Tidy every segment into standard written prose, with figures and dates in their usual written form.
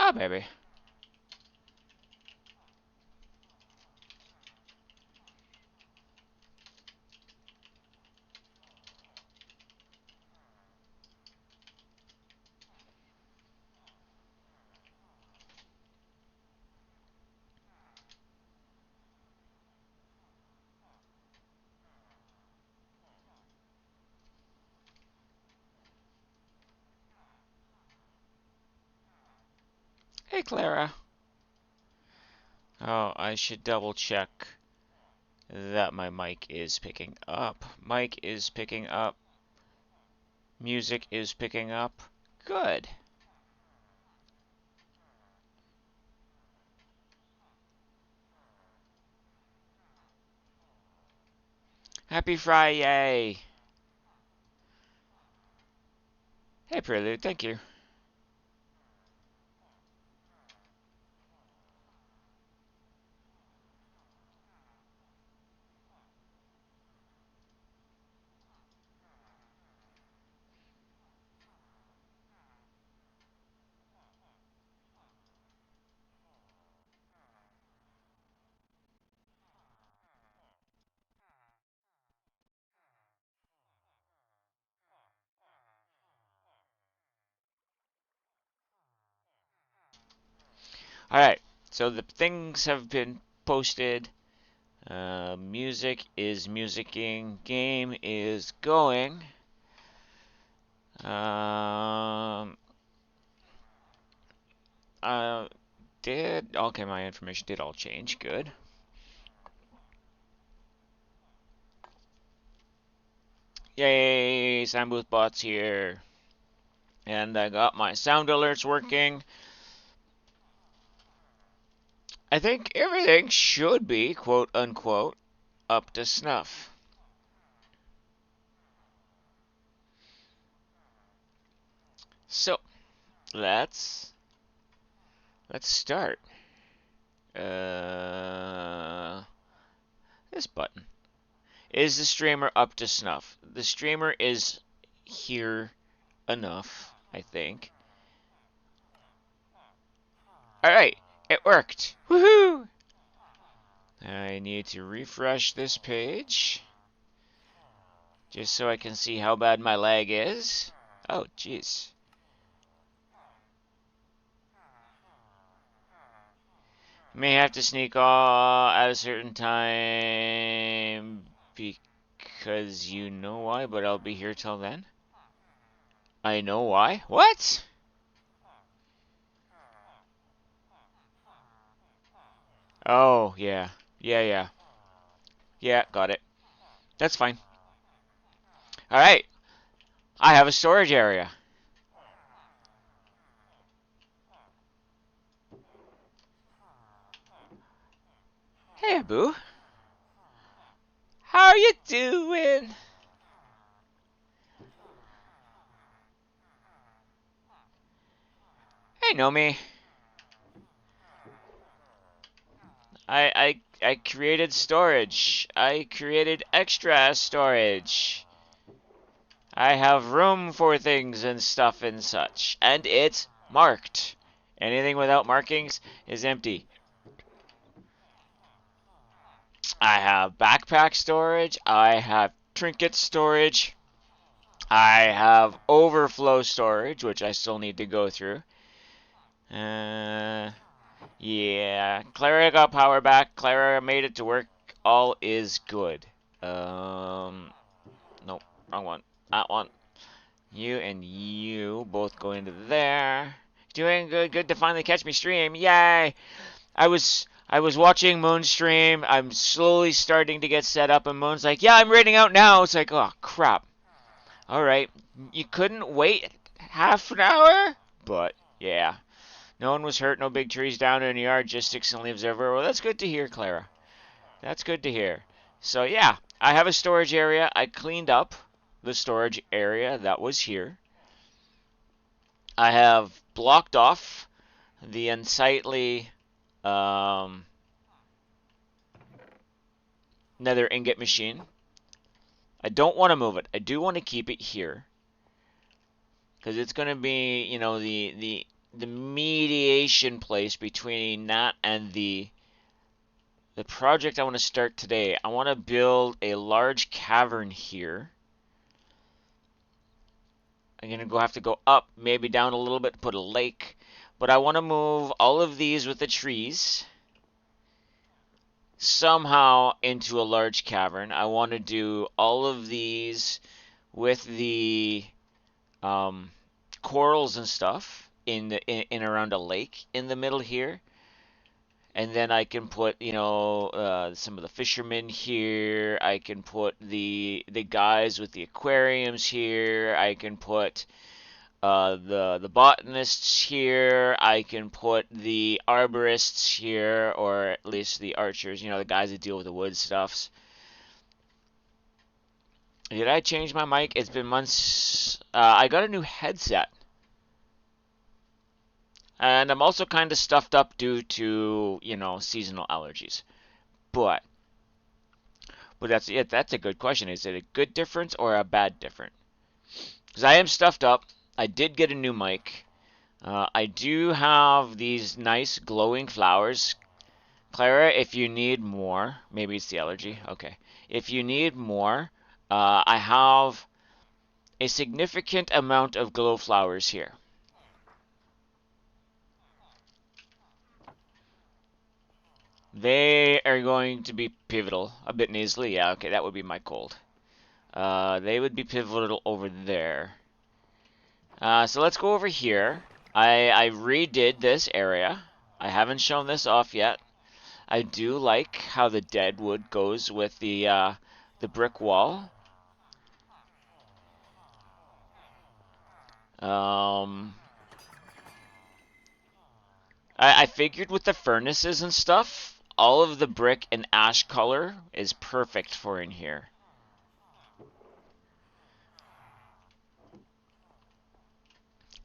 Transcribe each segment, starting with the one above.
Yeah, baby. Hey, Clara. Oh, I should double check that my mic is picking up. Mic is picking up. Music is picking up. Good. Happy Friday. Hey, Prelude. Thank you. Alright, so the things have been posted. Music is musicking. Game is going. Um, uh, okay, my information did all change. Good. Yay, Sound Booth Bot's here. And I got my sound alerts working. I think everything should be, quote unquote, up to snuff. So, let's start. Uh, this button. Is the streamer up to snuff? The streamer is here enough, I think. Alright, it worked. Woohoo! I need to refresh this page. Just so I can see how bad my lag is. Oh, jeez. May have to sneak off at a certain time because you know why, but I'll be here till then. I know why? What? Oh, yeah. Yeah. Yeah, got it. That's fine. Alright, I have a storage area. Hey, Boo. How are you doing? Hey, Nomi. I created storage. I created extra storage. I have room for things and stuff and such. And it's marked. Anything without markings is empty. I have backpack storage. I have trinket storage. I have overflow storage, which I still need to go through. Yeah. Clara got power back. Clara made it to work. All is good. Nope, wrong one. That one. You and you both go into there. Doing good. Good to finally catch me stream. Yay! I was watching Moon stream. I'm slowly starting to get set up, and Moon's like, "Yeah, I'm raiding out now." It's like, oh crap. All right, you couldn't wait half an hour, but yeah. No one was hurt, no big trees down in the yard, just sticks and leaves everywhere. Well, that's good to hear, Clara. That's good to hear. So, yeah, I have a storage area. I cleaned up the storage area that was here. I have blocked off the unsightly nether ingot machine. I don't want to move it. I do want to keep it here because it's going to be, you know, the the mediation place between that and the project I want to start today. I want to build a large cavern here. I'm going to have to go up, maybe down a little bit, put a lake. But I want to move all of these with the trees somehow into a large cavern. I want to do all of these with the corals and stuff in around a lake in the middle here. And then I can put, some of the fishermen here. I can put the guys with the aquariums here. I can put the botanists here. I can put the arborists here, or at least the archers. The guys that deal with the wood stuffs. Did I change my mic? It's been months. I got a new headset. And I'm also kind of stuffed up due to, seasonal allergies. But that's it. That's a good question. Is it a good difference or a bad difference? Because I am stuffed up. I did get a new mic. I do have these nice glowing flowers. Clara, if you need more, maybe it's the allergy. Okay. If you need more, I have a significant amount of glow flowers here. They are going to be pivotal. A bit nasally, yeah, okay, that would be my cold. They would be pivotal over there. So let's go over here. I redid this area. I haven't shown this off yet. I do like how the dead wood goes with the brick wall. I figured with the furnaces and stuff, all of the brick and ash color is perfect for in here.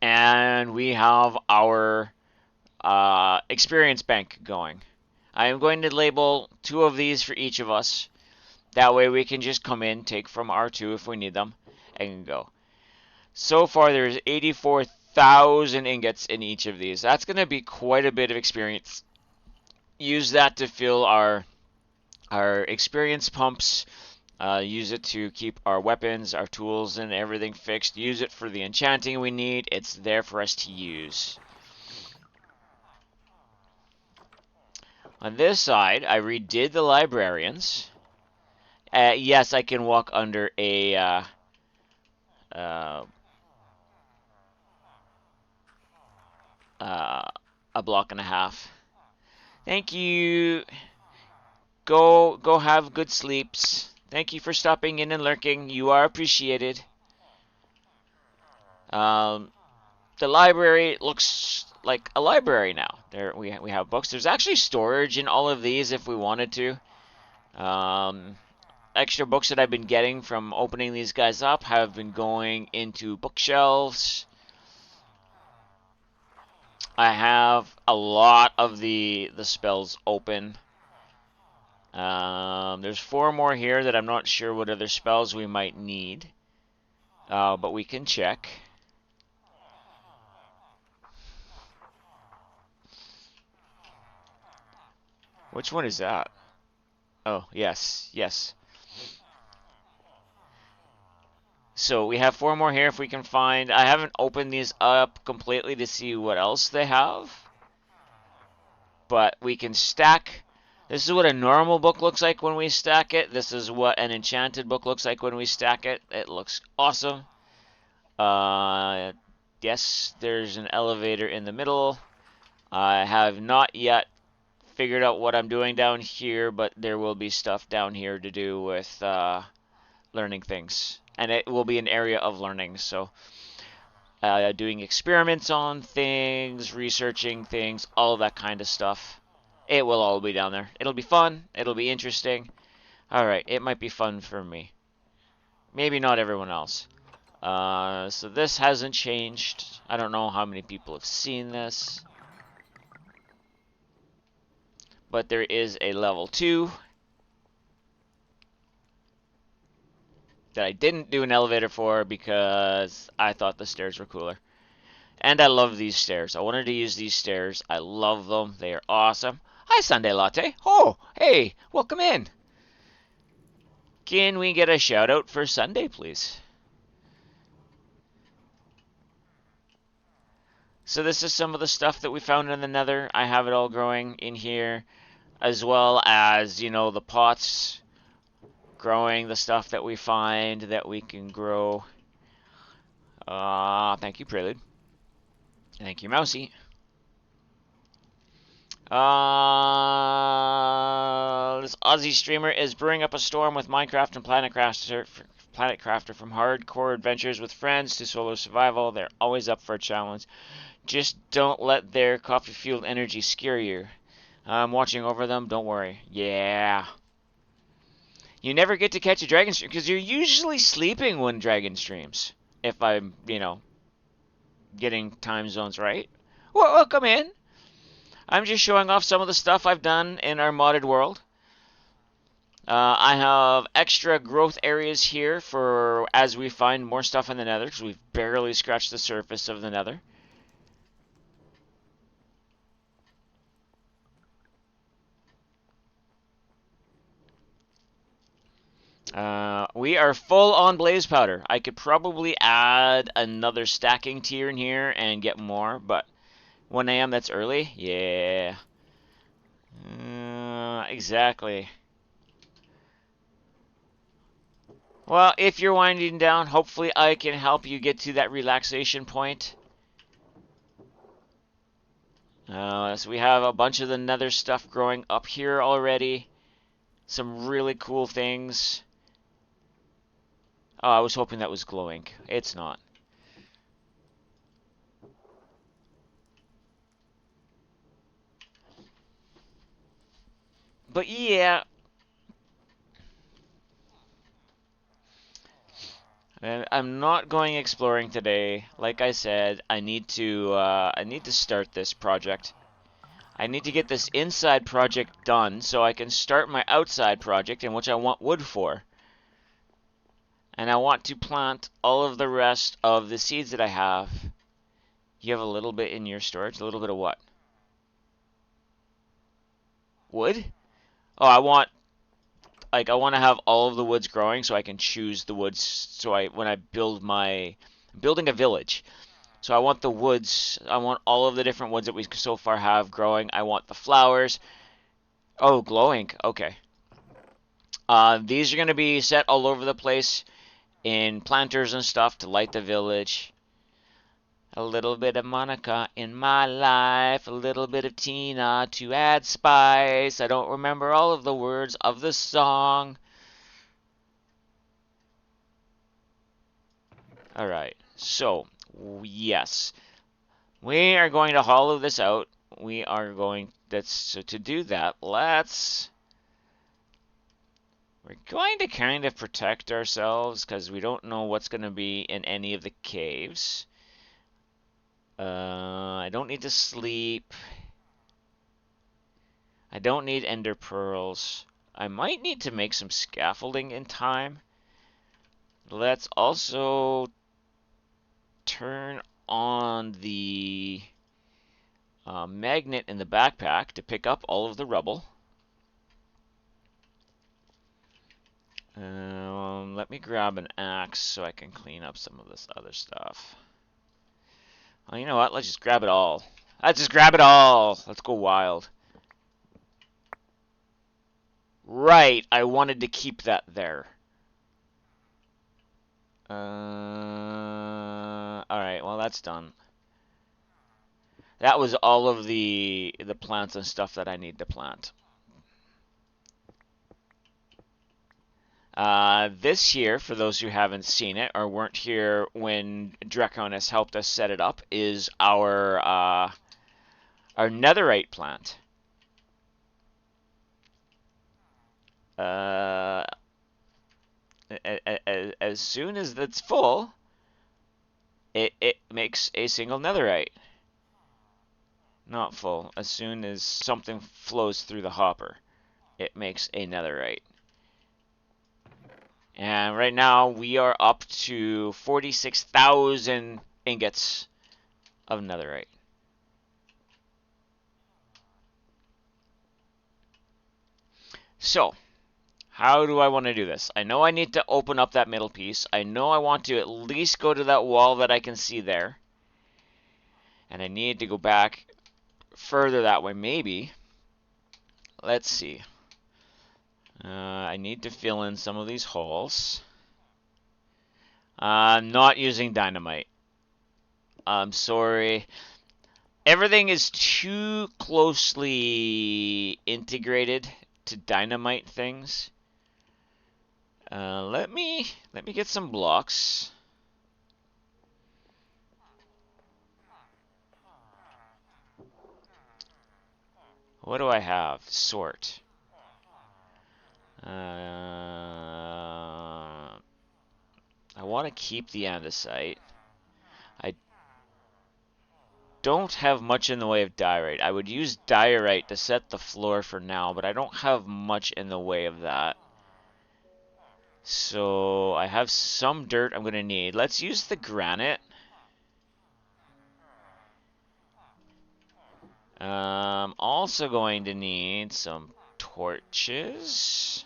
And we have our experience bank going. I am going to label 2 of these for each of us. That way we can just come in, take from R2 if we need them, and go. So far there's 84,000 ingots in each of these. That's going to be quite a bit of experience. Use that to fill our experience pumps. Use it to keep our weapons, our tools, and everything fixed. Use it for the enchanting we need. It's there for us to use. On this side, I redid the librarians. Yes, I can walk under a block and a half. Thank you. Go have good sleeps. Thank you for stopping in and lurking. You are appreciated. The library looks like a library now. There we have books. There's actually storage in all of these if we wanted to. Extra books that I've been getting from opening these guys up have been going into bookshelves. I have a lot of the spells open. There's 4 more here that I'm not sure what other spells we might need. But we can check. Which one is that? Oh, yes, yes. So we have 4 more here if we can find. I haven't opened these up completely to see what else they have. But we can stack. This is what a normal book looks like when we stack it. This is what an enchanted book looks like when we stack it. It looks awesome. Yes, there's an elevator in the middle. I have not yet figured out what I'm doing down here, but there will be stuff down here to do with learning things. And it will be an area of learning, so doing experiments on things, researching things, all of that kind of stuff. It will all be down there. It'll be fun. It'll be interesting. Alright, it might be fun for me. Maybe not everyone else. So this hasn't changed. I don't know how many people have seen this. But there is a level 2 that I didn't do an elevator for because I thought the stairs were cooler. And I love these stairs. I wanted to use these stairs. I love them. They are awesome. Hi, Sunday Latte. Oh, hey, welcome in. Can we get a shout out for Sunday, please? So this is some of the stuff that we found in the nether. I have it all growing in here, as well as, you know, the pots growing the stuff that we find that we can grow. Thank you, Prelude. Thank you, Mousy. This Aussie streamer is brewing up a storm with Minecraft and Planet Crafter from hardcore adventures with friends to solo survival. They're always up for a challenge. Just don't let their coffee-fueled energy scare you. I'm watching over them, don't worry. Yeah. You never get to catch a dragon stream because you're usually sleeping when dragon streams. If I'm, you know, getting time zones right. Well, welcome in. I'm just showing off some of the stuff I've done in our modded world. I have extra growth areas here for as we find more stuff in the nether because we've barely scratched the surface of the nether. We are full on blaze powder. I could probably add another stacking tier in here and get more, but 1 a.m. that's early? Yeah. Exactly. Well, if you're winding down, hopefully I can help you get to that relaxation point. So we have a bunch of the nether stuff growing up here already. Some really cool things. Oh, I was hoping that was glowing. It's not. But yeah. And I'm not going exploring today. Like I said, I need to start this project. I need to get this inside project done so I can start my outside project in which I want wood for. And I want to plant all of the rest of the seeds that I have. You have a little bit in your storage? A little bit of what? Wood? Oh, I want to have all of the woods growing so I can choose the woods so when I build building a village. So I want the woods, I want all of the different woods that we so far have growing. I want the flowers. Oh, glowing. Okay. These are going to be set all over the place in planters and stuff to light the village. A little bit of Monica in my life, a little bit of Tina to add spice. I don't remember all of the words of the song. Alright, so, yes. We are going to hollow this out. We are going, so to do that, we're going to kind of protect ourselves because we don't know what's going to be in any of the caves. I don't need to sleep. I don't need ender pearls. I might need to make some scaffolding in time. Let's also turn on the magnet in the backpack to pick up all of the rubble. Let me grab an axe so I can clean up some of this other stuff. Well, you know what? Let's just grab it all. Let's just grab it all. Let's go wild. Right, I wanted to keep that there. Alright, well that's done. That was all of the plants and stuff that I need to plant. This here, for those who haven't seen it or weren't here when Draconis helped us set it up, is our netherite plant. As soon as that's full, it makes a single netherite. Not full. As soon as something flows through the hopper, it makes a netherite. And right now we are up to 46,000 ingots of netherite. So, how do I want to do this? I know I need to open up that middle piece. I know I want to at least go to that wall that I can see there. And I need to go back further that way, maybe. Let's see. I need to fill in some of these holes. I'm not using dynamite. I'm sorry. Everything is too closely integrated to dynamite things. Let me get some blocks. What do I have? Sort. I want to keep the andesite. I don't have much in the way of diorite. I would use diorite to set the floor for now, but I don't have much in the way of that. So I have some dirt I'm going to need. Let's use the granite. Also going to need some torches.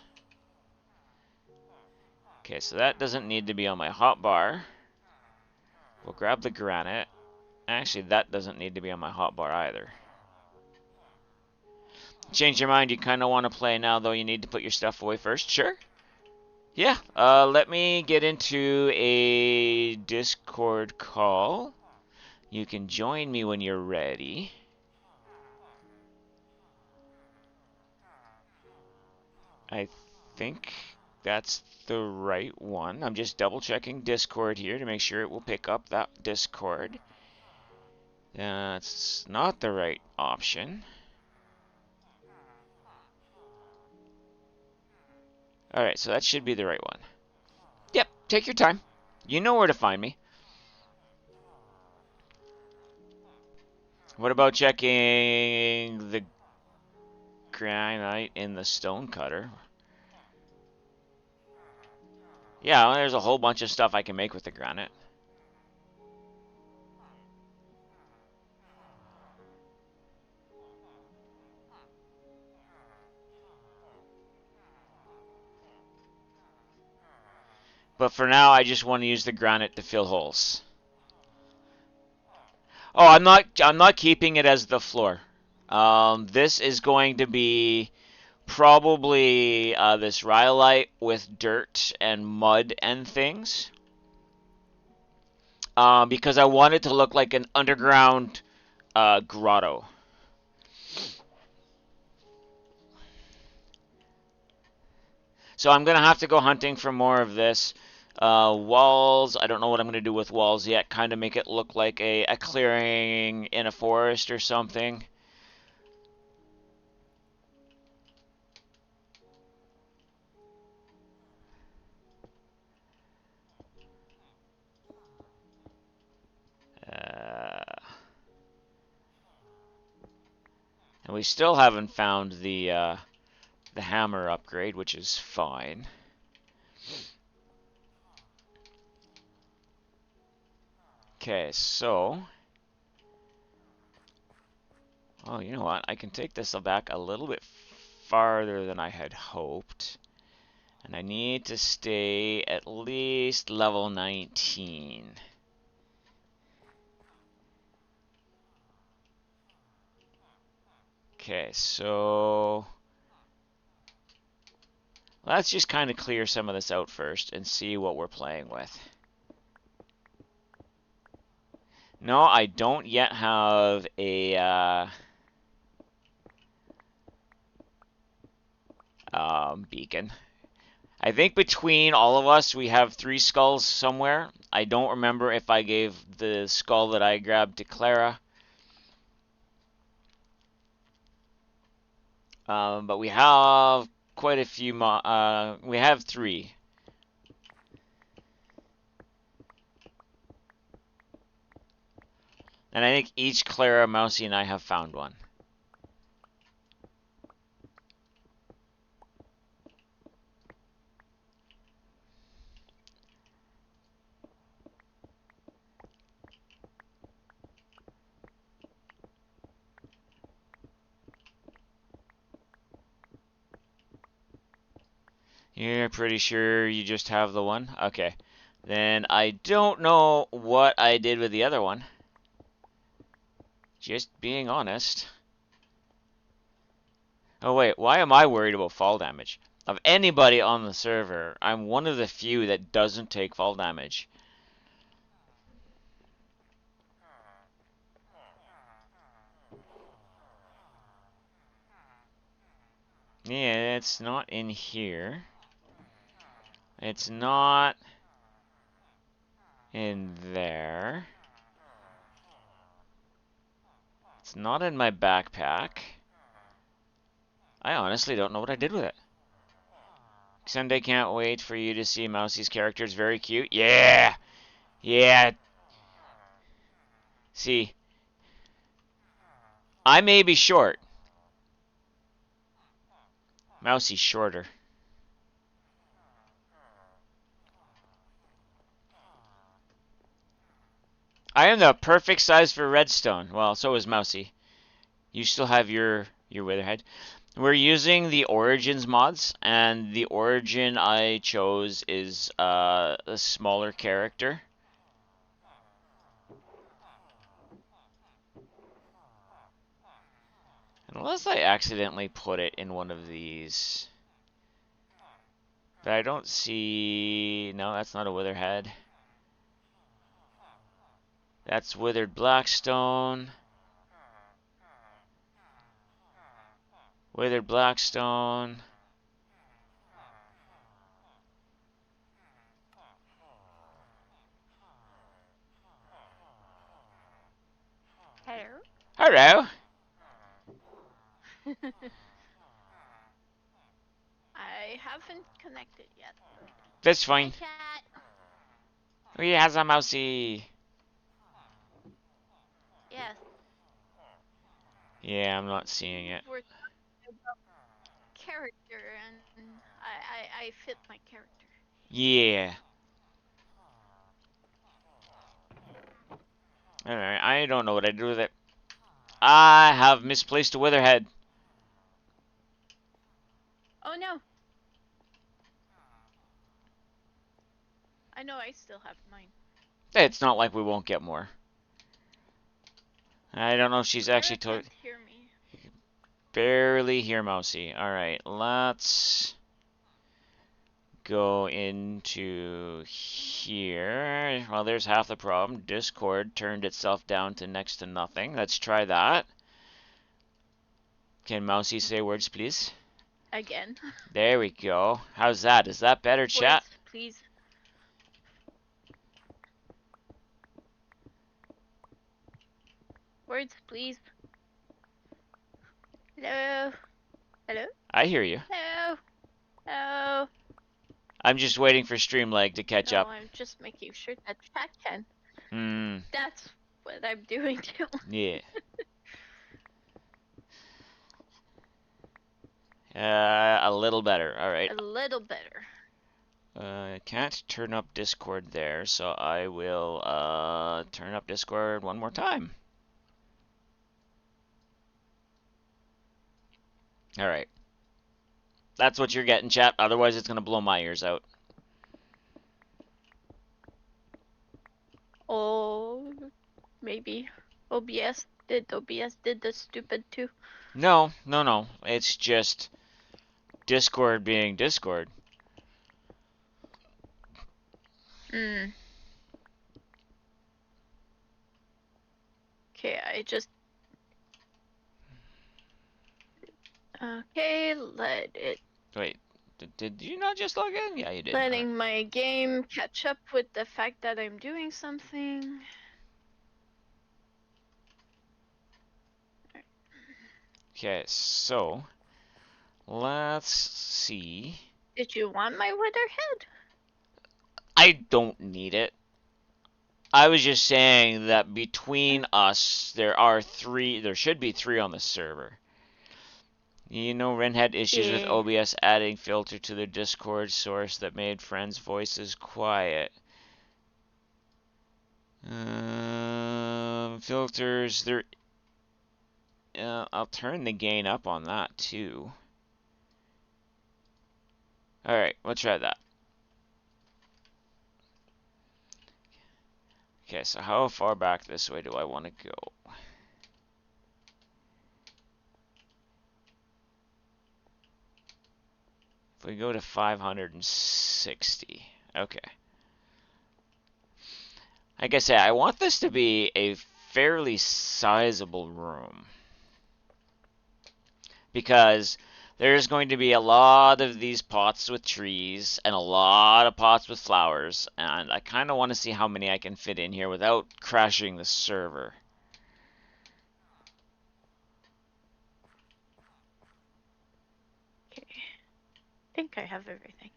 Okay, so that doesn't need to be on my hotbar. We'll grab the granite. Actually, that doesn't need to be on my hotbar either. Change your mind, you kind of want to play now, though you need to put your stuff away first? Sure. Yeah, let me get into a Discord call. You can join me when you're ready. I think that's the right one. I'm just double checking Discord here to make sure it will pick up that Discord. That's not the right option. Alright, so that should be the right one. Yep, take your time. You know where to find me. What about checking the granite in the stone cutter? Yeah, well, there's a whole bunch of stuff I can make with the granite. But for now, I just want to use the granite to fill holes. Oh, I'm not keeping it as the floor. This is going to be probably this rhyolite with dirt and mud and things. Because I want it to look like an underground grotto. So I'm going to have to go hunting for more of this. Walls, I don't know what I'm going to do with walls yet. Kind of make it look like a clearing in a forest or something. And we still haven't found the hammer upgrade, which is fine. Okay, so... Oh, you know what? I can take this back a little bit farther than I had hoped. And I need to stay at least level 19. Okay, so... Let's just kind of clear some of this out first and see what we're playing with. No, I don't yet have a beacon. I think between all of us, we have 3 skulls somewhere. I don't remember if I gave the skull that I grabbed to Clara. But we have quite a few we have 3. And I think each Clara, Mousy, and I have found one. You're pretty sure you just have the one? Okay. Then I don't know what I did with the other one. Just being honest. Oh wait, why am I worried about fall damage? Of anybody on the server, I'm one of the few that doesn't take fall damage. Yeah, it's not in here. It's not in there. It's not in my backpack. I honestly don't know what I did with it. Sunday can't wait for you to see Mousie's character. It's very cute. Yeah! Yeah. See, I may be short. Mousie's shorter. I am the perfect size for redstone. Well, so is Mousie. You still have your Witherhead. We're using the Origins mods, and the Origin I chose is a smaller character. Unless I accidentally put it in one of these. But I don't see... No, that's not a Witherhead. That's Withered Blackstone. Withered Blackstone. Hello. Hello. I haven't connected yet. That's Hi, fine. chat. We has a Mousie. Yes. Yeah, I'm not seeing it. We're talking about character, and I fit my character. Yeah. Alright, I don't know what I do with it. I have misplaced a Witherhead. Oh no. I know I still have mine. It's not like we won't get more. I don't know if she's Sarah actually can't hear me. barely hear Mousie. Alright, let's go into here. Well, there's half the problem. Discord turned itself down to next to nothing. Let's try that. Can Mousie say words, please? Again. There we go. How's that? Is that better, chat? Words, please. Words, please. Hello. Hello. I hear you. Hello. Hello. I'm just waiting for Streamlag to catch No, up. I'm just making sure that chat can. Hmm. That's what I'm doing too. Yeah. A little better. All right. A little better. I can't turn up Discord there, so I will turn up Discord one more time. All right. That's what you're getting, chat. Otherwise, it's gonna blow my ears out. Oh, maybe OBS did the stupid too. No, no, no. It's just Discord being Discord. Hmm. Okay, I just. Okay, let it. Wait, did you not just log in? Yeah, you did. Letting my game catch up with the fact that I'm doing something. Okay, so let's see. Did you want my Witherhead? I don't need it. I was just saying that between us, there should be three on the server. You know, Ren had issues with Yeah. OBS adding filter to their Discord source that made friends' voices quiet. Filters, I'll turn the gain up on that too. Alright, we'll try that. Okay, so how far back this way do I want to go? If we go to 560. Okay. Like I said, I want this to be a fairly sizable room. Because there's going to be a lot of these pots with trees and a lot of pots with flowers, and I kind of want to see how many I can fit in here without crashing the server. Okay. I think I have everything.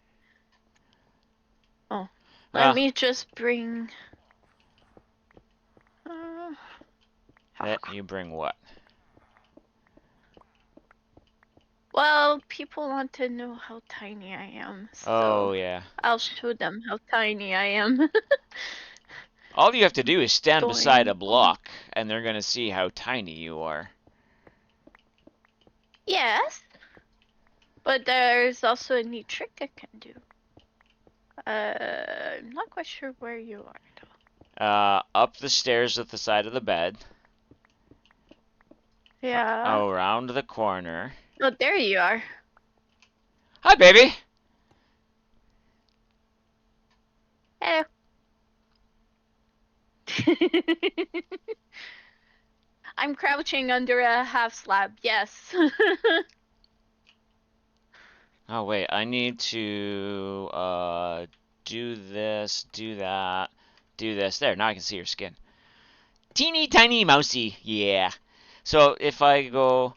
Oh, Ah. let me just bring. Let you bring what? Well, people want to know how tiny I am, so Oh, yeah. I'll show them how tiny I am. All you have to do is stand beside a Going block, and they're going to see how tiny you are. Yes, but there's also a neat trick I can do. I'm not quite sure where you are though. Up the stairs at the side of the bed. Yeah. Around the corner. Oh, there you are. Hi, baby! Hello. I'm crouching under a half slab, yes. Oh, wait, I need to, do this, do that, do this. There, now I can see your skin. Teeny tiny mousy, yeah. So if I go,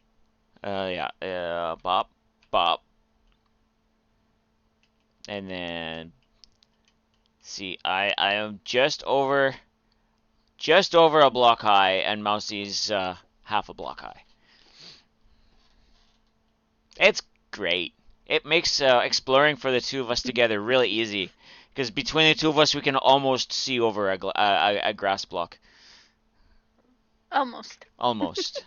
yeah, bop, bop, and then, see, I am just over a block high, and Mousy's, half a block high. It's great. It makes exploring for the two of us together really easy, because between the two of us, we can almost see over a grass block. Almost. Almost.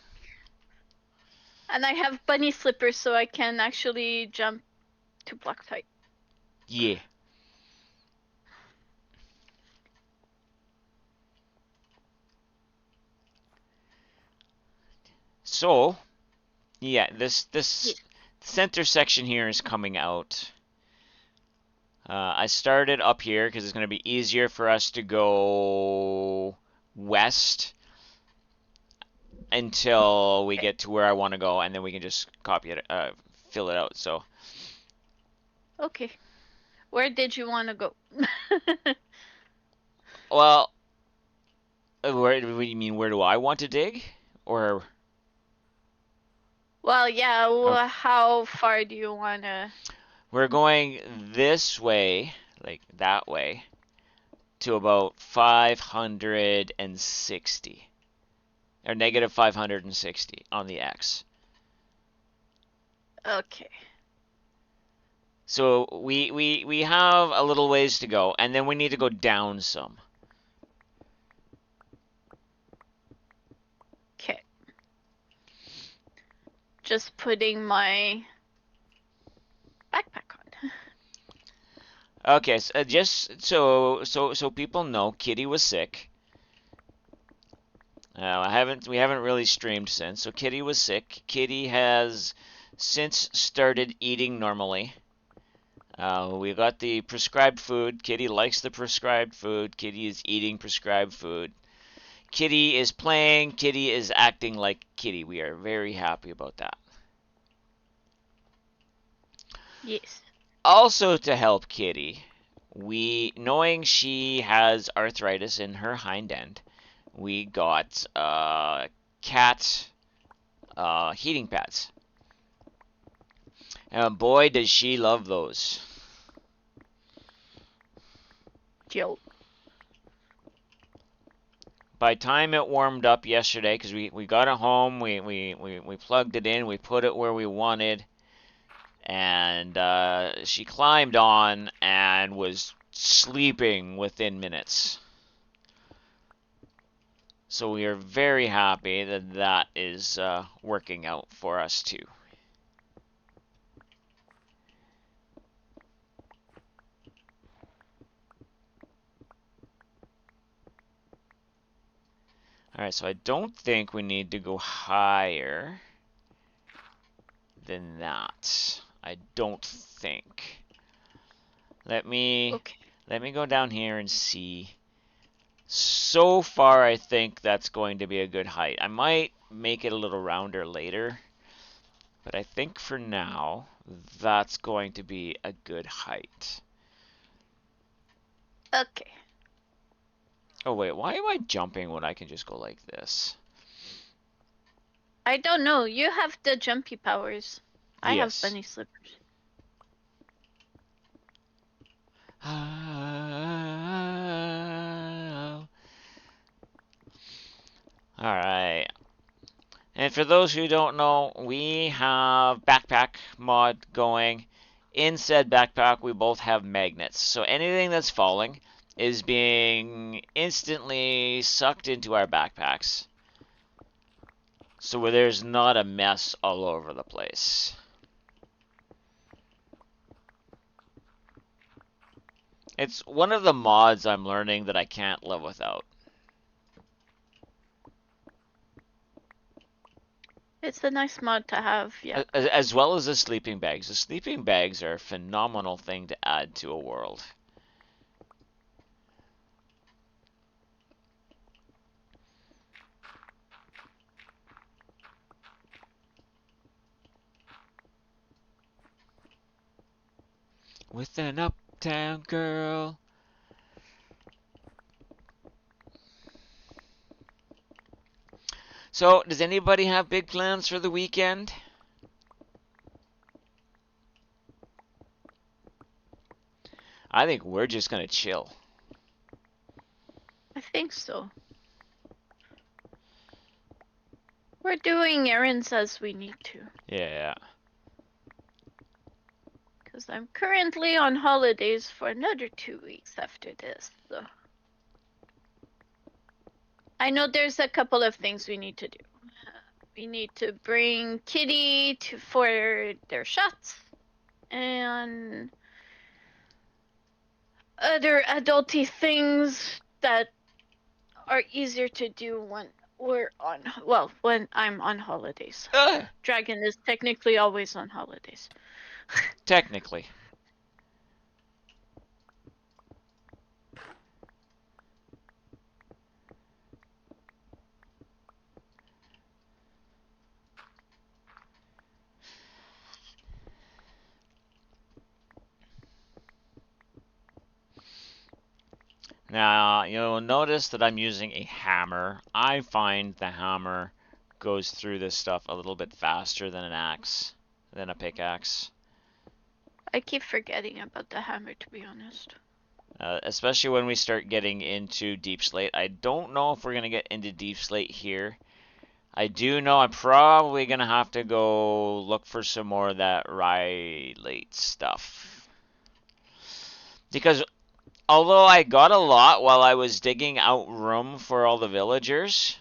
And I have bunny slippers, so I can actually jump to block height. Yeah. So, yeah, this Yes. center section here is coming out. I started up here because it's going to be easier for us to go west until we get to where I want to go, and then we can just copy it, fill it out. So, Okay. Where did you want to go? well, where do you mean? Where do I want to dig, or? Well, yeah, Okay. how far do you want to? We're going this way, like that way, to about 560. Or negative 560 on the X. Okay. So we have a little ways to go, and then we need to go down some. Okay. Just putting my backpack on. Okay, so just so people know, Kitty was sick. We haven't really streamed since, so Kitty was sick. Kitty has since started eating normally. We got the prescribed food. Kitty likes the prescribed food. Kitty is eating prescribed food. Kitty is playing. Kitty is acting like Kitty. We are very happy about that. Yes. Also, to help Kitty, knowing she has arthritis in her hind end, we got cat heating pads. And boy, does she love those. Joke. By the time it warmed up yesterday, because we got it home, we plugged it in, we put it where we wanted, and she climbed on and was sleeping within minutes. So we are very happy that that is working out for us too. Alright, so I don't think we need to go higher than that. I don't think. Let me Okay. go down here and see. So far, I think that's going to be a good height. I might make it a little rounder later, but I think for now, that's going to be a good height. Okay. Oh wait, why am I jumping when I can just go like this? I don't know. You have the jumpy powers. I have Yes. bunny slippers. Alright. And for those who don't know, we have backpack mod going. In said backpack, we both have magnets. So anything that's falling is being instantly sucked into our backpacks. So where there's not a mess all over the place. It's one of the mods I'm learning that I can't live without. It's a nice mod to have, yeah. As well as the sleeping bags. The sleeping bags are a phenomenal thing to add to a world. With an uptown girl. So, does anybody have big plans for the weekend? I think we're just gonna chill. I think so. We're doing errands as we need to. Yeah. Because I'm currently on holidays for another 2 weeks after this, so. I know there's a couple of things we need to do. We need to bring Kitty for their shots, and other adulty things that are easier to do when when I'm on holidays. Dragon is technically always on holidays. Technically. Now, you'll notice that I'm using a hammer. I find the hammer goes through this stuff a little bit faster than than a pickaxe. I keep forgetting about the hammer, to be honest. Especially when we start getting into Deep Slate. I don't know if we're going to get into Deep Slate here. I do know I'm probably going to have to go look for some more of that Rylate stuff. Because although I got a lot while I was digging out room for all the villagers,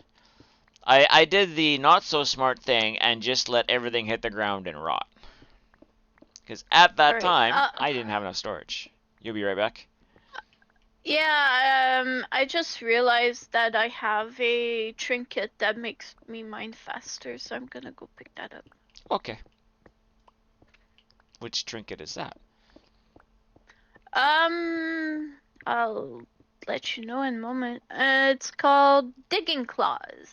I did the not so smart thing and just let everything hit the ground and rot. Because at that time, I didn't have enough storage. You'll be right back. Yeah, I just realized that I have a trinket that makes me mine faster, so I'm gonna go pick that up. Okay. Which trinket is that? I'll let you know in a moment. It's called Digging Claws.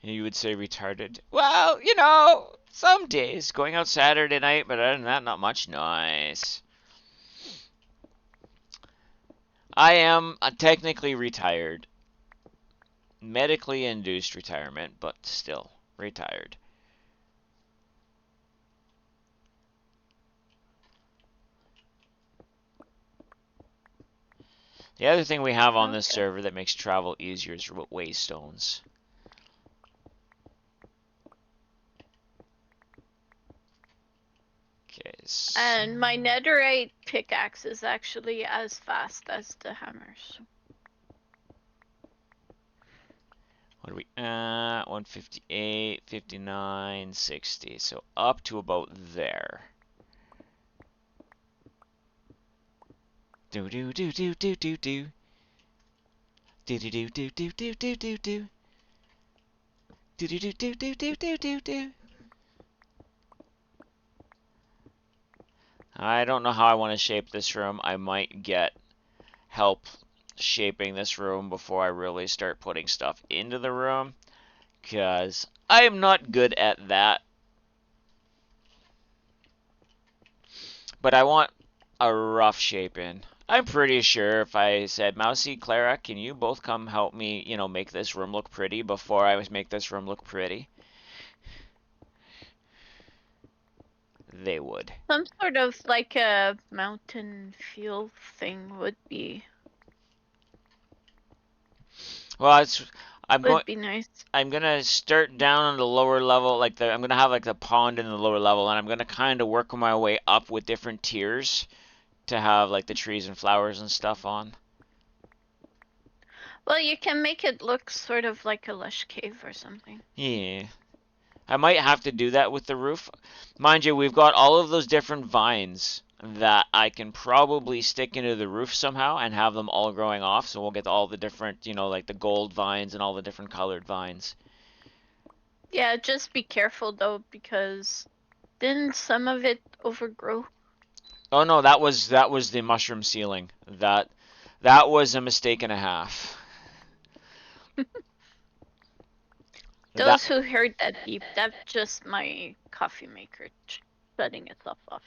You would say retarded. Well, you know, some days. Going out Saturday night, but other than that, not much. Nice. I am technically retired. Medically induced retirement, but still retired. The other thing we have on this server that makes travel easier is waystones. Okay. So And my netherite pickaxe is actually as fast as the hammers. what are we at? 158, 59, 60. So up to about there. Do do do do do do do. Do do do do do do do do do. Do do do do do do do do do. I don't know how I want to shape this room. I might get help shaping this room before I really start putting stuff into the room, because I am not good at that. But I want a rough shape in. I'm pretty sure if I said, Mousy, Clara, can you both come help me, make this room look pretty before I make this room look pretty? They would. Some sort of like a mountain feel thing would be Well, I'm going. would be nice. I'm gonna start down on the lower level, I'm gonna have like the pond in the lower level, and I'm gonna kind of work my way up with different tiers to have like the trees and flowers and stuff on. Well, you can make it look sort of like a lush cave or something. Yeah. I might have to do that with the roof. Mind you, we've got all of those different vines that I can probably stick into the roof somehow and have them all growing off, so we'll get all the different, like the gold vines and all the different colored vines. Yeah, just be careful though, because didn't some of it overgrow? Oh no, that was the mushroom ceiling. That was a mistake and a half. That Those who heard that beep, that's just my coffee maker shutting itself off.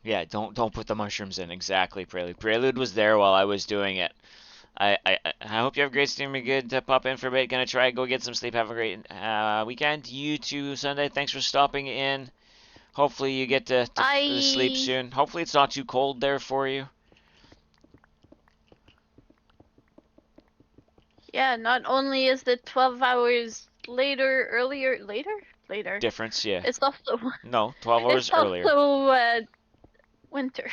Yeah, don't put the mushrooms in. Exactly, Prelude. Prelude was there while I was doing it. I hope you have a great stream. Good to pop in for a bit. Gonna try go get some sleep. Have a great weekend. You too, Sunday. Thanks for stopping in. Hopefully you get to sleep Bye. soon. Hopefully it's not too cold there for you. Yeah, not only is it 12 hours later. Difference, yeah. It's also No, 12 it's hours earlier. also winter.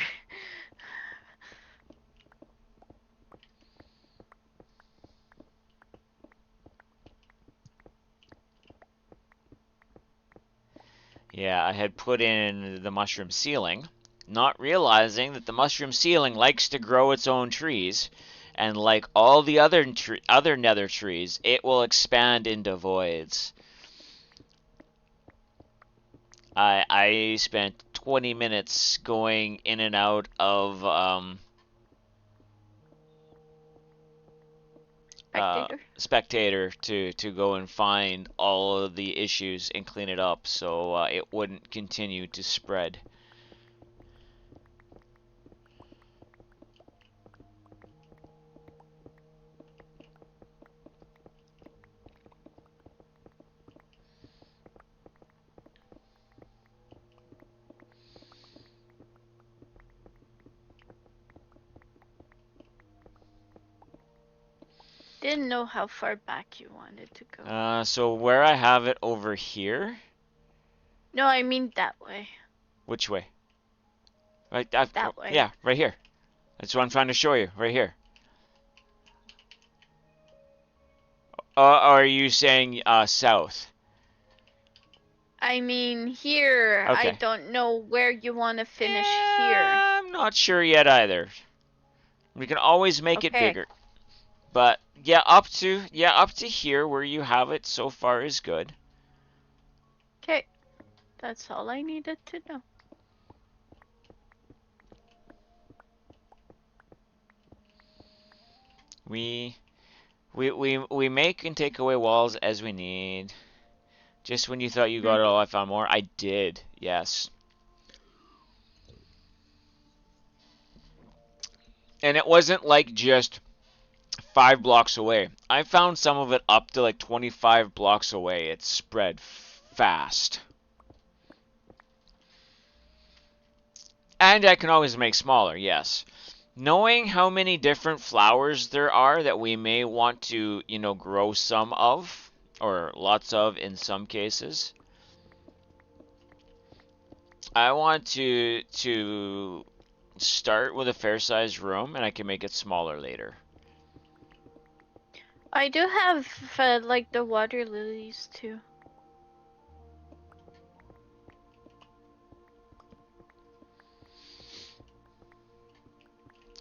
Yeah, I had put in the mushroom ceiling, not realizing that the mushroom ceiling likes to grow its own trees, and like all the other nether trees, it will expand into voids. I spent 20 minutes going in and out of Spectator to go and find all of the issues and clean it up so it wouldn't continue to spread. Didn't know how far back you wanted to go. So where I have it over here. No, I mean that way. Which way? Right. That way. Yeah, right here. That's what I'm trying to show you. Right here. Are you saying south? I mean here. Okay. I don't know where you want to finish here. I'm not sure yet either. We can always make it bigger. But yeah, up to here where you have it so far is good. Okay. That's all I needed to know. We make and take away walls as we need. Just when you thought you got it all, I found more. I did, yes. And it wasn't like just 5 blocks away. I found some of it up to like 25 blocks away. It spread fast. And I can always make smaller, yes. Knowing how many different flowers there are that we may want to, grow some of, or lots of in some cases, I want to start with a fair-sized room, and I can make it smaller later. I do have like the water lilies too.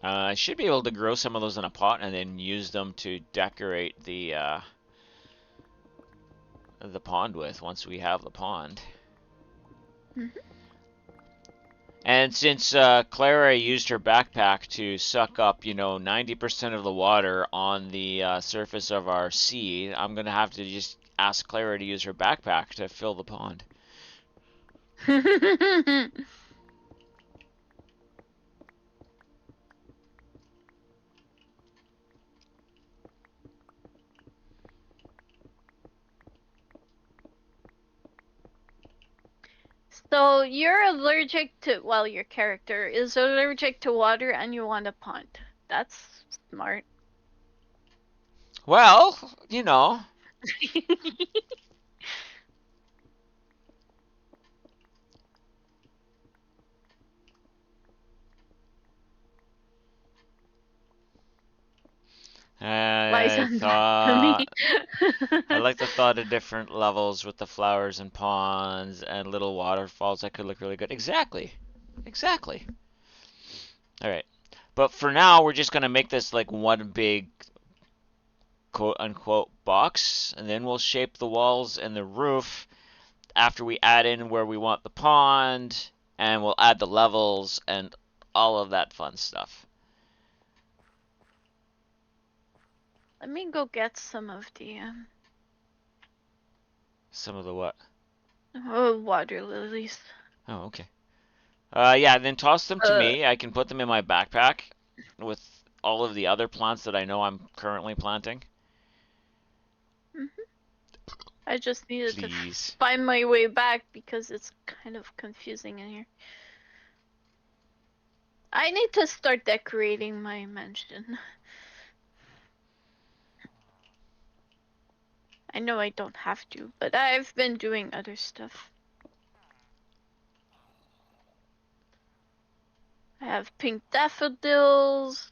I should be able to grow some of those in a pot and then use them to decorate the pond with once we have the pond. Mhm. And since Clara used her backpack to suck up, 90% of the water on the surface of our sea, I'm gonna have to just ask Clara to use her backpack to fill the pond. So you're allergic to, well, your character is allergic to water and you want a pond. That's smart. Well, Lies I on thought blasphemy. I like the thought of different levels with the flowers and ponds and little waterfalls. That could look really good. Exactly. Exactly. All right. But for now, we're just gonna make this like one big quote unquote box, and then we'll shape the walls and the roof after we add in where we want the pond, and we'll add the levels and all of that fun stuff. Let me go get some of the Some of the what? water lilies. Oh, okay. Yeah, then toss them to Uh, me. I can put them in my backpack with all of the other plants that I know I'm currently planting. mhm. I just needed to Please. find my way back because it's kind of confusing in here. I need to start decorating my mansion. I know I don't have to, but I've been doing other stuff. I have pink daffodils,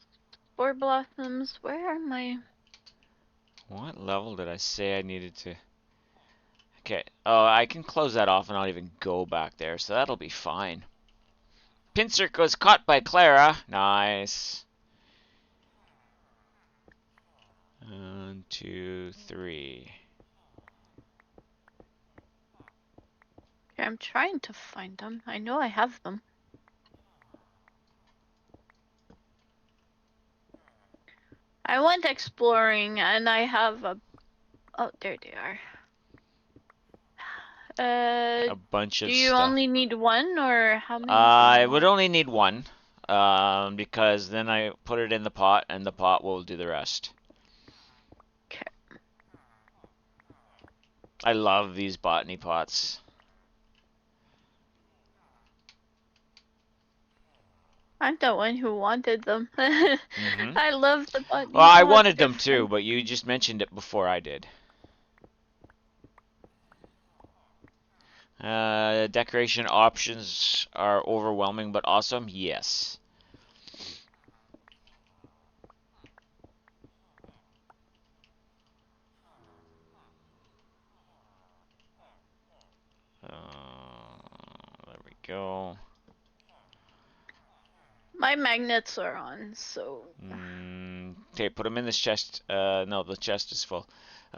spore blossoms. Where are my... What level did I say I needed to? Okay. Oh, I can close that off and not even go back there, so that'll be fine. Pinsir was caught by Clara. Nice. 1, 2, 3. Okay, I'm trying to find them. I know I have them. I went exploring and I have a... Oh, there they are. A bunch Do of you stuff. only need one or how many do you I would want? only need one, because then I put it in the pot, and the pot will do the rest. Okay. I love these botany pots. I'm the one who wanted them. Mm-hmm. I love the Well, botany I pots. wanted They're them too, fun. but you just mentioned it before I did. Decoration options are overwhelming but awesome. Yes. There we go. My magnets are on, so Okay, put them in this chest. No, the chest is full.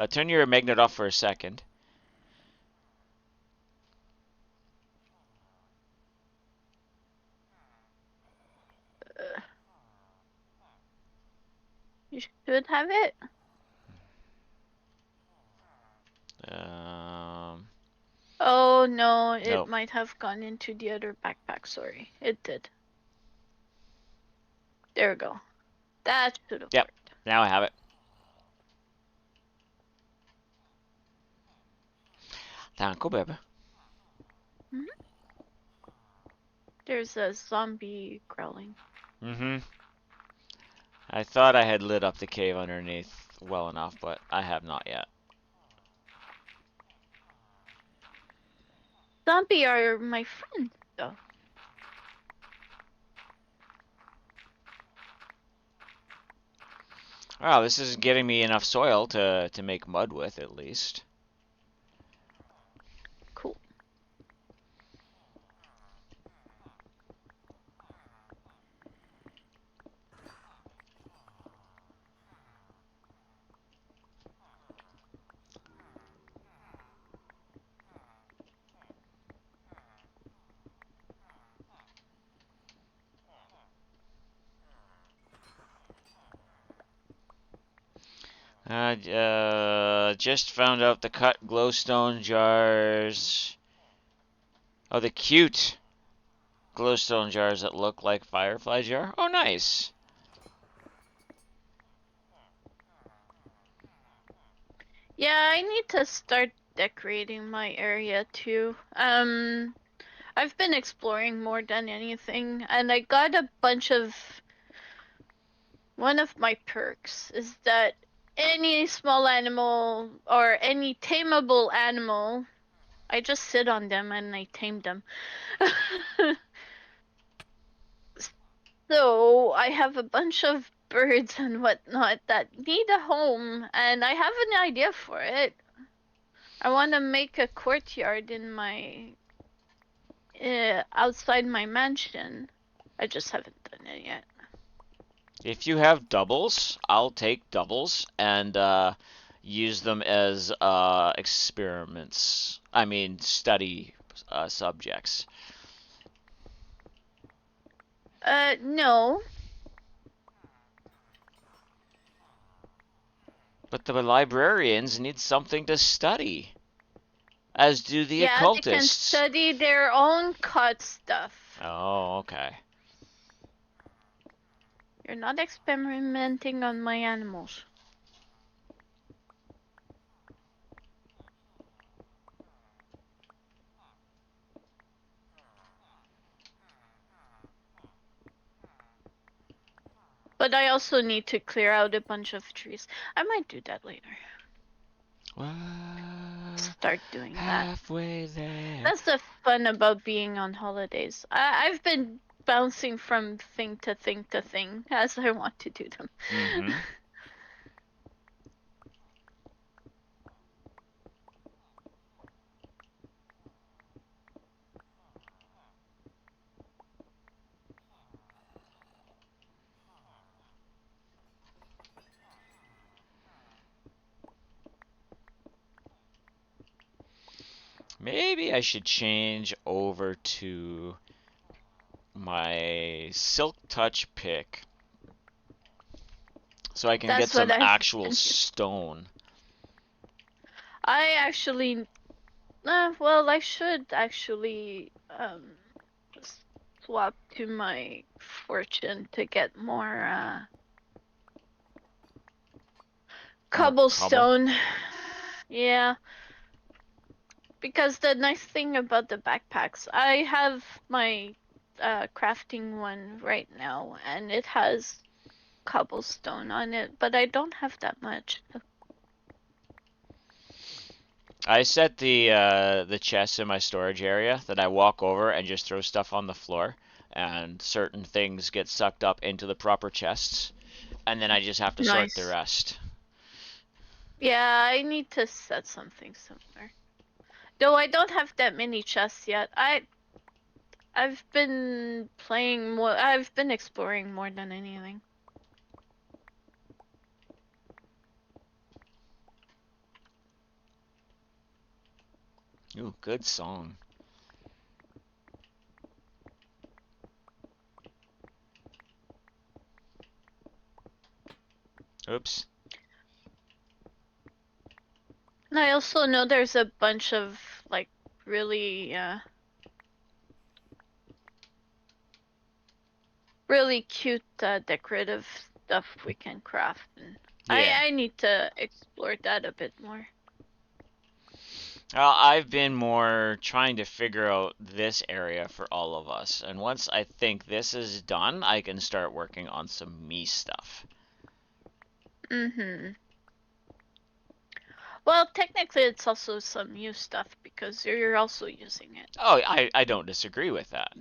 Turn your magnet off for a second. uh, you should have it. Um, Oh no, it no. might have gone into the other backpack. Sorry, it did. There we go. That should have Yep. worked. Now I have it. Danko, baby. Hmm. There's a zombie growling. Mm-hmm. I thought I had lit up the cave underneath well enough, but I have not yet. Zombie are my friends, though. Wow, this is getting me enough soil to make mud with, at least. Cool. Just found out the cut glowstone jars. Oh, the cute glowstone jars that look like firefly jar. Oh, nice. Yeah, I need to start decorating my area too. I've been exploring more than anything, and I got a bunch of. One of my perks is that any small animal or any tameable animal, I just sit on them and I tame them. So I have a bunch of birds and whatnot that need a home, and I have an idea for it. I want to make a courtyard in my outside my mansion. I just haven't done it yet. If you have doubles, I'll take doubles and use them as experiments. I mean, study subjects. No. But the librarians need something to study, as do the Yeah, they can occultists. study their own cut stuff. Oh, okay. You're not experimenting on my animals. But I also need to clear out a bunch of trees. I might do that later. Start doing that. Halfway there. That's the fun about being on holidays. I've been bouncing from thing to thing to thing as I want to do them. Mm-hmm. Maybe I should change over to my Silk Touch pick so I can get That's some what actual stone. I actually, well, I should actually swap to my fortune to get more cobblestone. Yeah. Because the nice thing about the backpacks, I have my crafting one right now, and it has cobblestone on it, but I don't have that much. I set the chests in my storage area that I walk over and just throw stuff on the floor, and certain things get sucked up into the proper chests, and then I just have to sort the rest. Yeah, I need to set something somewhere. Though I don't have that many chests yet. I've been playing more. I've been exploring more than anything. Ooh, good song. Oops. And I also know there's a bunch of like really really cute decorative stuff we can craft, and Yeah. I need to explore that a bit more. I've been more trying to figure out this area for all of us, and once I think this is done, I can start working on some me stuff. Mm-hmm. Well, technically, it's also some new stuff because you're also using it. Oh, I don't disagree with that.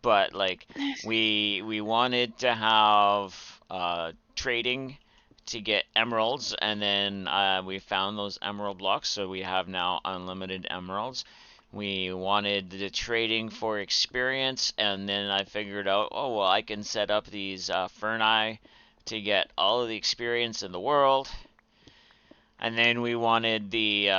But like we wanted to have trading to get emeralds, and then we found those emerald blocks, so we have now unlimited emeralds. We wanted the trading for experience, and then I figured out, oh well, I can set up these ferni to get all of the experience in the world. And then we wanted the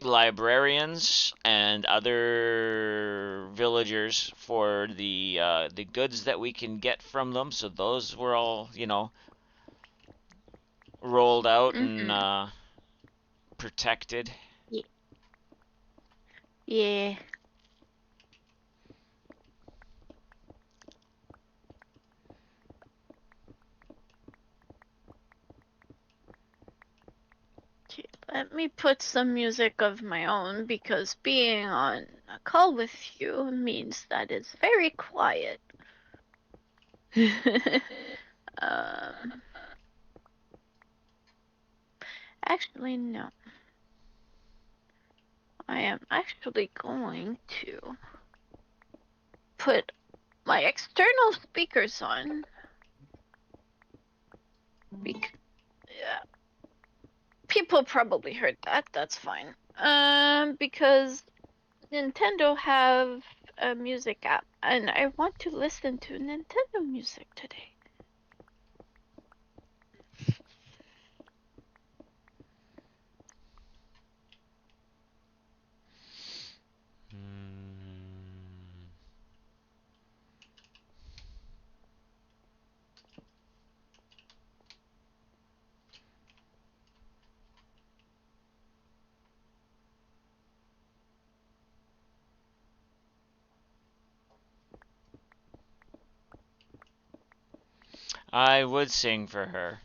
librarians and other villagers for the goods that we can get from them. So those were all, rolled out and Mm-hmm. protected. Yeah. Okay, let me put some music of my own because being on a call with you means that it's very quiet. um, actually, no. I am actually going to put my external speakers on. Yeah, people probably heard that. That's fine. Because Nintendo have a music app, and I want to listen to Nintendo music today. I would sing for her,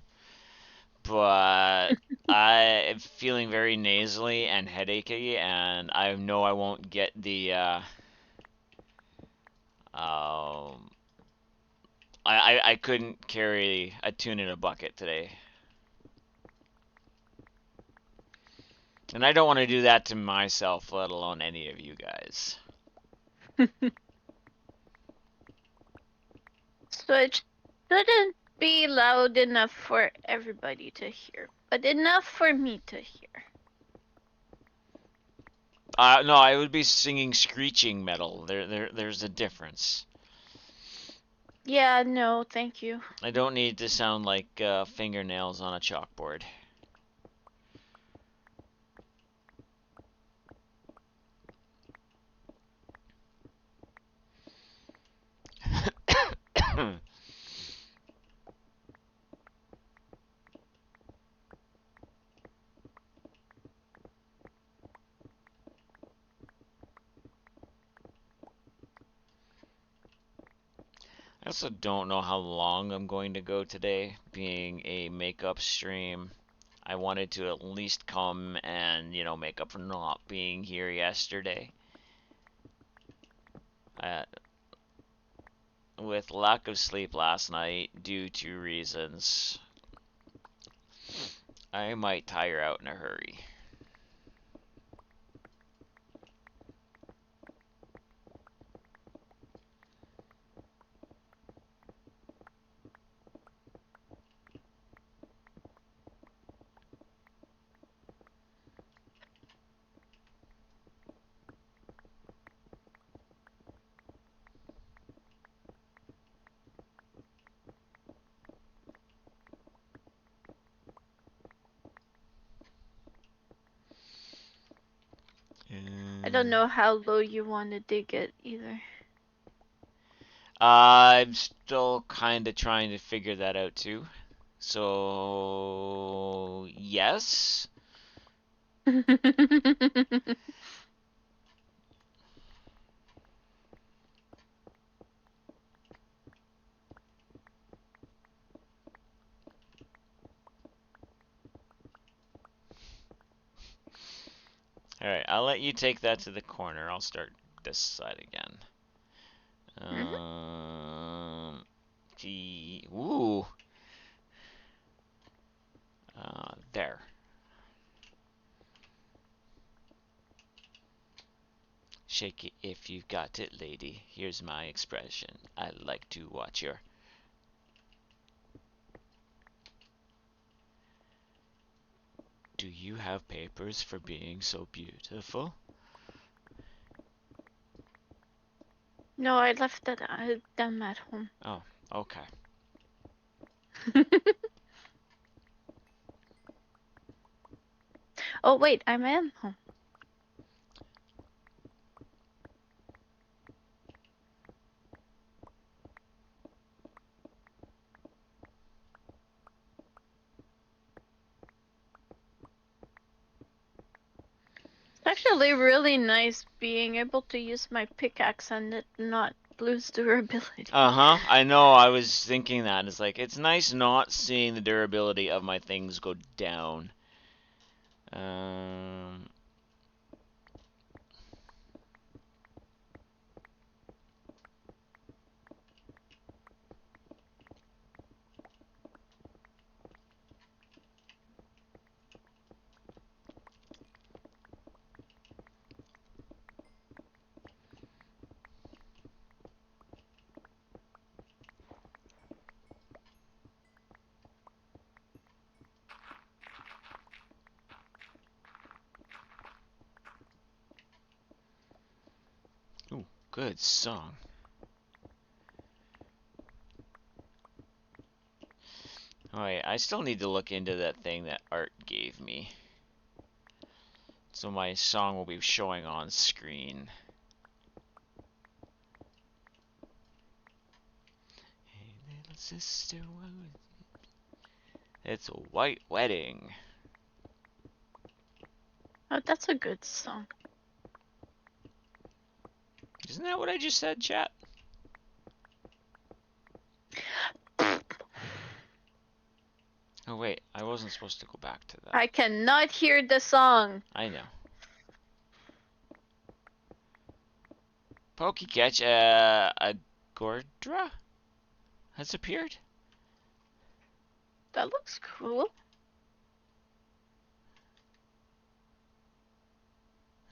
but I am feeling very nasally and headachy, and I know I won't get the um. I couldn't carry a tune in a bucket today, and I don't want to do that to myself, let alone any of you guys. So it shouldn't be loud enough for everybody to hear, but enough for me to hear. No, I would be singing screeching metal. There's a difference. Yeah, no, thank you. I don't need to sound like fingernails on a chalkboard. I also don't know how long I'm going to go today, being a makeup stream. I wanted to at least come and, make up for not being here yesterday. Uh, with lack of sleep last night due to reasons, I might tire out in a hurry. I don't know how low you want to dig it either. I'm still kind of trying to figure that out too. So, yes. Alright, I'll let you take that to the corner. I'll start this side again. Mhm. Ooh. There. Shake it if you've got it, lady. Here's my expression. I like to watch your. Do you have papers for being so beautiful? No, I left them at home. Oh, okay. Oh wait, I'm at home. actually really nice being able to use my pickaxe and it not lose durability. Uh-huh. I know, I was thinking that. It's like, it's nice not seeing the durability of my things go down. Um... Ooh, good song. Alright, I still need to look into that thing that Art gave me. So my song will be showing on screen. Hey, little sister, it's a white wedding. Oh, that's a good song. Isn't that what I just said, chat? Oh wait, I wasn't supposed to go back to that. I cannot hear the song. I know. Pokecatch, a Gordra has appeared? That looks cool.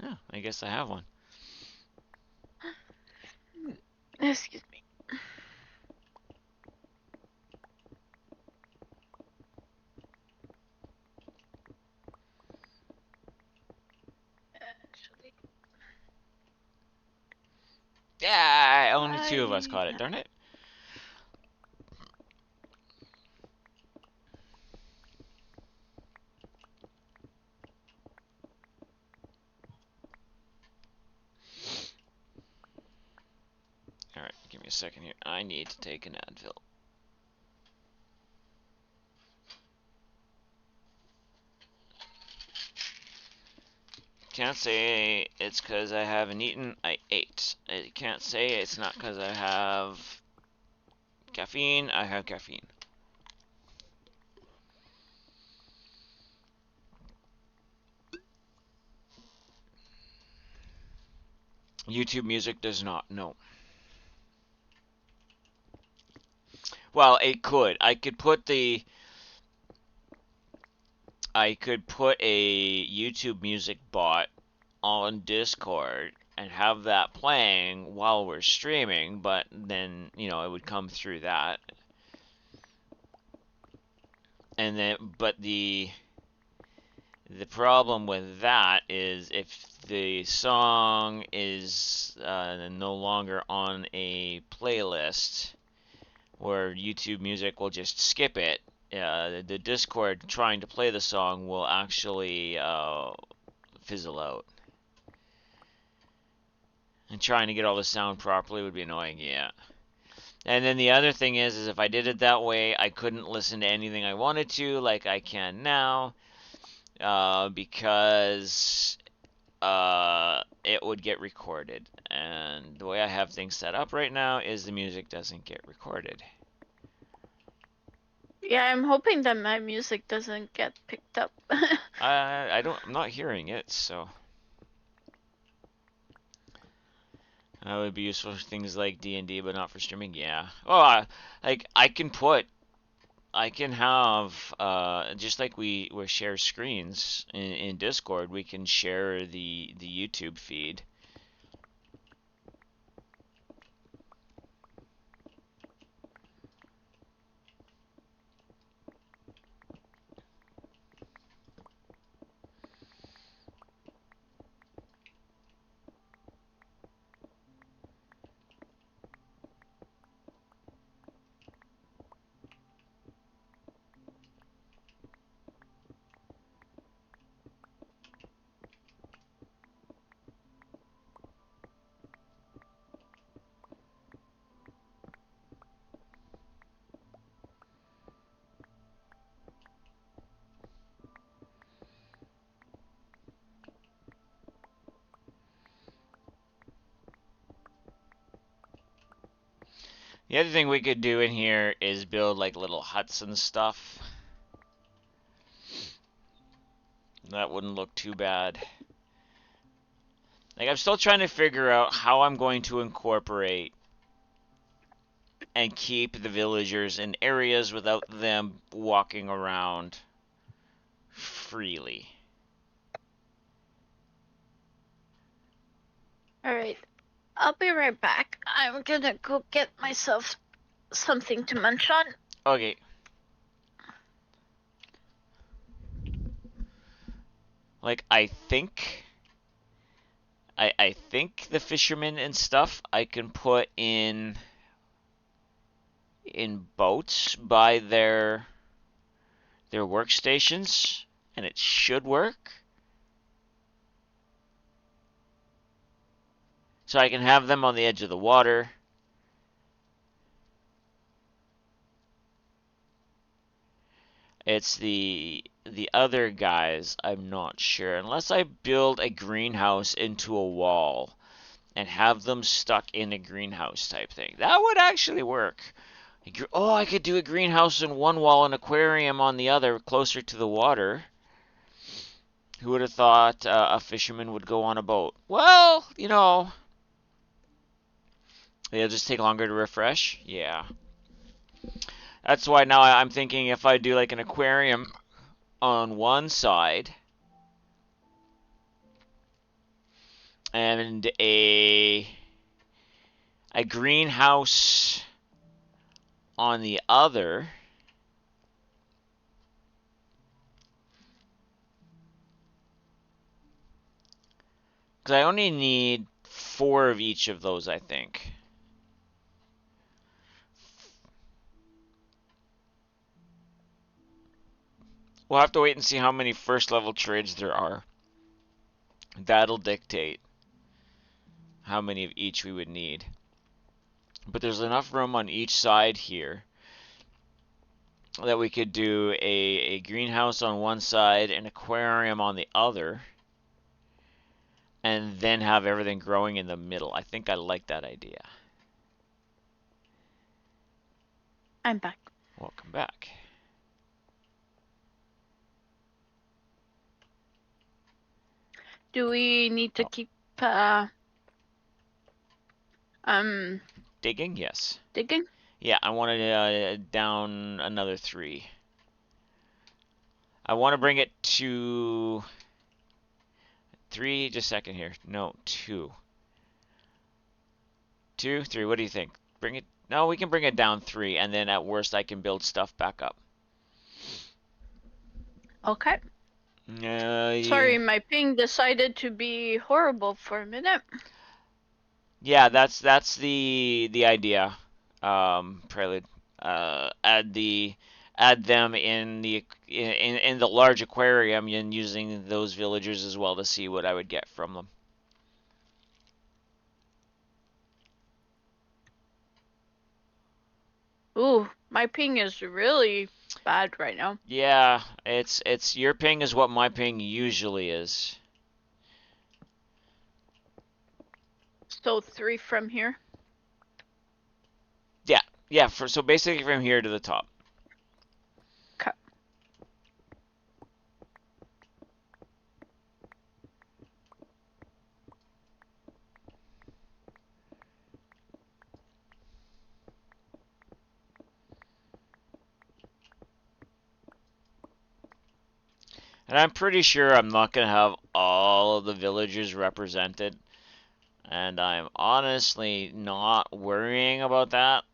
Oh, I guess I have one. Excuse me. Actually, Yeah, only two of us caught it, darn it. Alright, give me a second here. I need to take an Advil. Can't say it's because I haven't eaten. I ate. I can't say it's not because I have caffeine. I have caffeine. YouTube Music does not. No. Well, it could. I could put a YouTube Music bot on Discord and have that playing while we're streaming, but then, you know, it would come through that. And then, but the problem with that is if the song is no longer on a playlist where YouTube Music will just skip it, the Discord trying to play the song will actually fizzle out. And trying to get all the sound properly would be annoying, yeah. And then the other thing is if I did it that way, I couldn't listen to anything I wanted to like I can now, because it would get recorded. And the way I have things set up right now is the music doesn't get recorded. yeah, I'm hoping that my music doesn't get picked up. I'm not hearing it, so that would be useful for things like D&D, but not for streaming. Yeah. Oh, like I can have just like we share screens in Discord, we can share the YouTube feed. The other thing we could do in here is build like little huts and stuff. That wouldn't look too bad. Like, I'm still trying to figure out how I'm going to incorporate and keep the villagers in areas without them walking around freely. Alright. I'll be right back. I'm gonna go get myself something to munch on. Okay. Like, I think the fishermen and stuff I can put in boats by their workstations, and it should work. So I can have them on the edge of the water. It's the other guys, I'm not sure. Unless I build a greenhouse into a wall and have them stuck in a greenhouse type thing. That would actually work. Oh, I could do a greenhouse in one wall, an aquarium on the other, closer to the water. Who would have thought a fisherman would go on a boat? Well, you know, it'll just take longer to refresh. Yeah. That's why now I'm thinking if I do like an aquarium on one side and a greenhouse on the other, because I only need 4 of each of those, I think. We'll have to wait and see how many first level trades there are. That'll dictate how many of each we would need. But there's enough room on each side here that we could do a greenhouse on one side, an aquarium on the other, and then have everything growing in the middle. I think I like that idea. I'm back. Welcome back. Do we need to keep digging? Yes. Digging? Yeah, I wanted down another 3. I want to bring it to 3. Just a second here. No, 2. 2, 3. What do you think? Bring it. No, we can bring it down 3, and then at worst I can build stuff back up. Okay. Yeah. Sorry, my ping decided to be horrible for a minute. Yeah, that's the idea. Prelude. Add them in the large aquarium and using those villagers as well to see what I would get from them. Ooh, my ping is really bad right now. Yeah, it's your ping is what my ping usually is. So 3 from here? Yeah, so basically from here to the top. Okay. And I'm pretty sure I'm not going to have all of the villagers represented. And I'm honestly not worrying about that.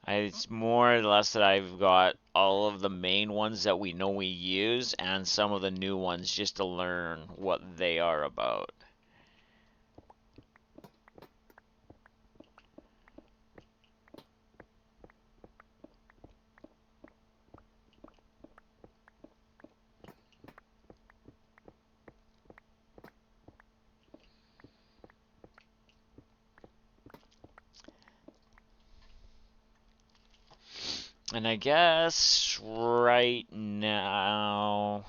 It's more or less that I've got all of the main ones that we know we use and some of the new ones just to learn what they are about. And I guess right now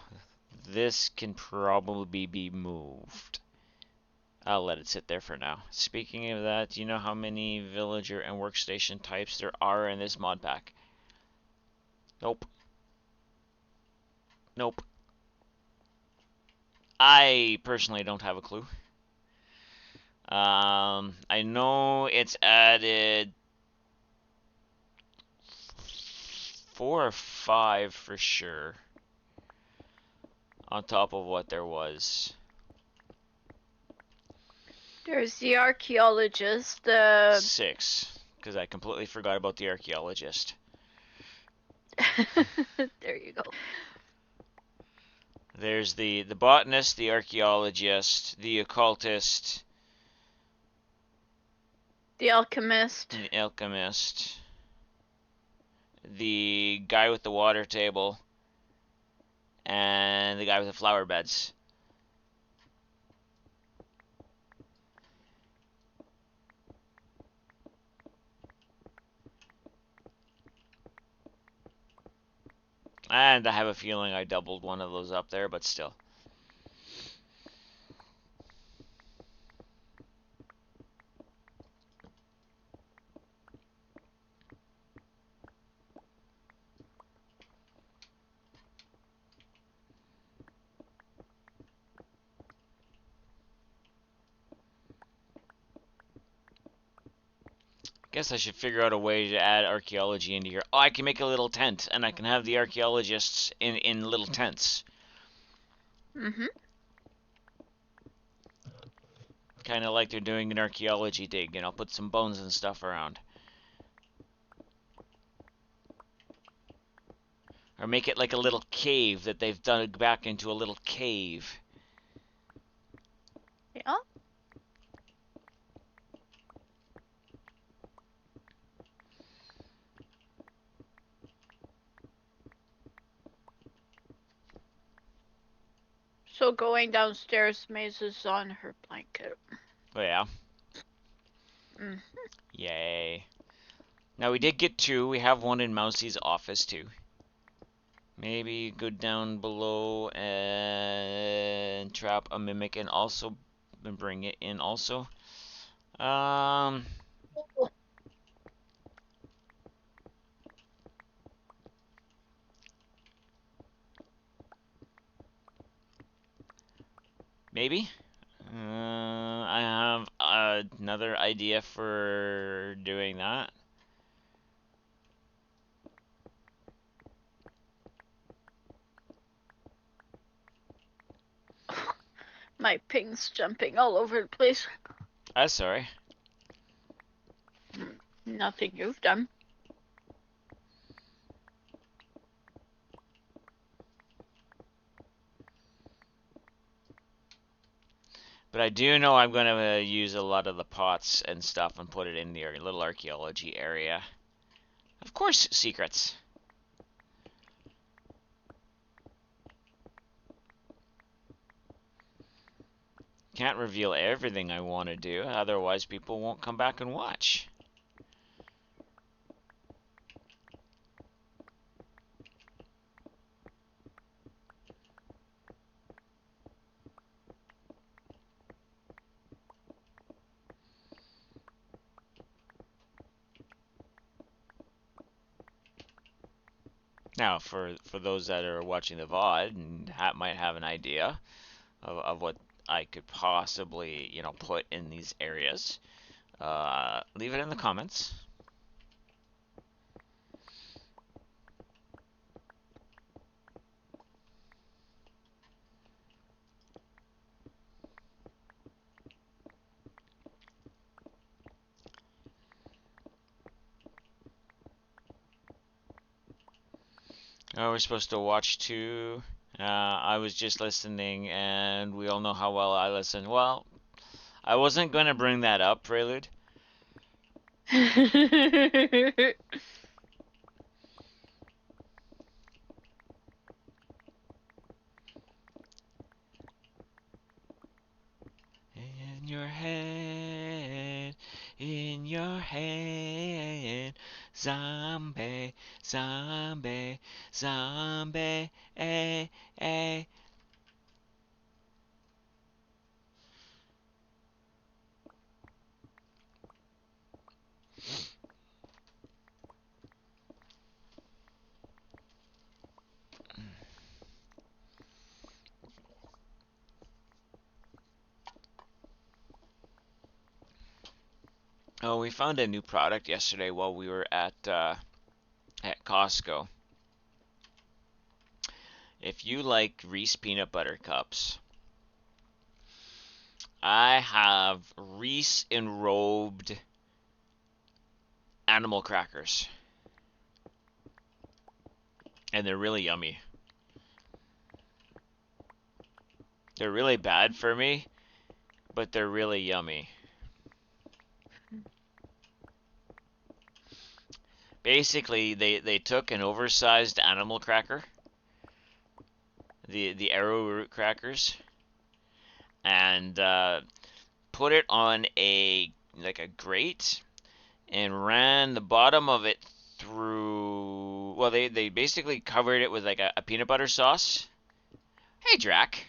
this can probably be moved. I'll let it sit there for now. Speaking of that, do you know how many villager and workstation types there are in this mod pack? Nope. Nope. I personally don't have a clue. I know it's added 4 or 5 for sure on top of what there was. There's the archaeologist, the 6, because I completely forgot about the archaeologist. there you go. There's the botanist, the archaeologist, the occultist, The alchemist, the alchemist, the guy with the water table, and the guy with the flower beds. And I have a feeling I doubled one of those up there, but still. Guess I should figure out a way to add archaeology into here. Oh, I can make a little tent, and I can have the archaeologists in little tents. mm-hmm. Kind of like they're doing an archaeology dig, and I'll put some bones and stuff around. Or make it like a little cave that they've dug back into a little cave. Yeah. So going downstairs, Maze is on her blanket. Oh yeah. Mm. Yay. Now we did get 2. We have one in Mousie's office too. Maybe go down below and trap a mimic and also bring it in also. Maybe. I have another idea for doing that. My ping's jumping all over the place. Sorry. Nothing you've done. But I do know I'm going to use a lot of the pots and stuff and put it in the little archaeology area. Of course, secrets. Can't reveal everything I want to do, otherwise people won't come back and watch. Now, for those that are watching the VOD and might have an idea of what I could possibly, put in these areas, leave it in the comments. Oh, we're supposed to watch too. I was just listening, and we all know how well I listen. Well, I wasn't going to bring that up, Prelude. In your head, Zombie, zombie, zombie, eh, eh. Oh, we found a new product yesterday while we were at Costco. If you like Reese peanut butter cups, I have Reese enrobed animal crackers, and they're really yummy. They're really bad for me, but they're really yummy. Basically, they took an oversized animal cracker, the arrowroot crackers, and put it on a grate and ran the bottom of it through. Well, they basically covered it with like a peanut butter sauce. Hey, Drac.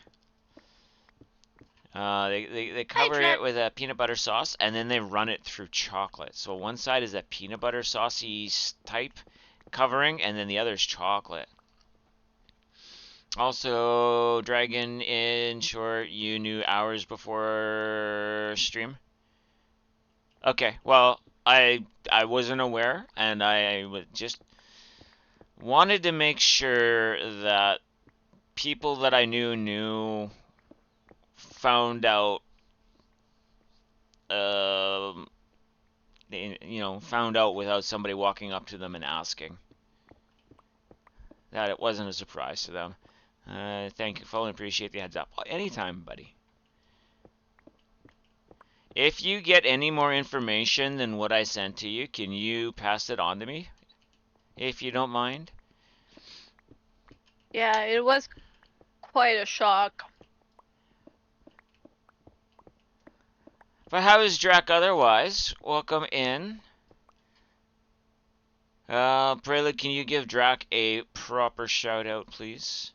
They Hi, cover it Jack. with a peanut butter sauce and then they run it through chocolate. So one side is a peanut butter saucy type covering, and then the other is chocolate. Also, Dragon, in short, you knew hours before stream? Okay, well, I wasn't aware, and I just wanted to make sure that people that I knew found out, um, found out without somebody walking up to them and asking. That it wasn't a surprise to them. Thank you, fully appreciate the heads up. Anytime, buddy. If you get any more information than what I sent to you, can you pass it on to me? If you don't mind? Yeah, it was quite a shock. But how is Drac otherwise? Welcome in. Prelude, can you give Drac a proper shout out, please?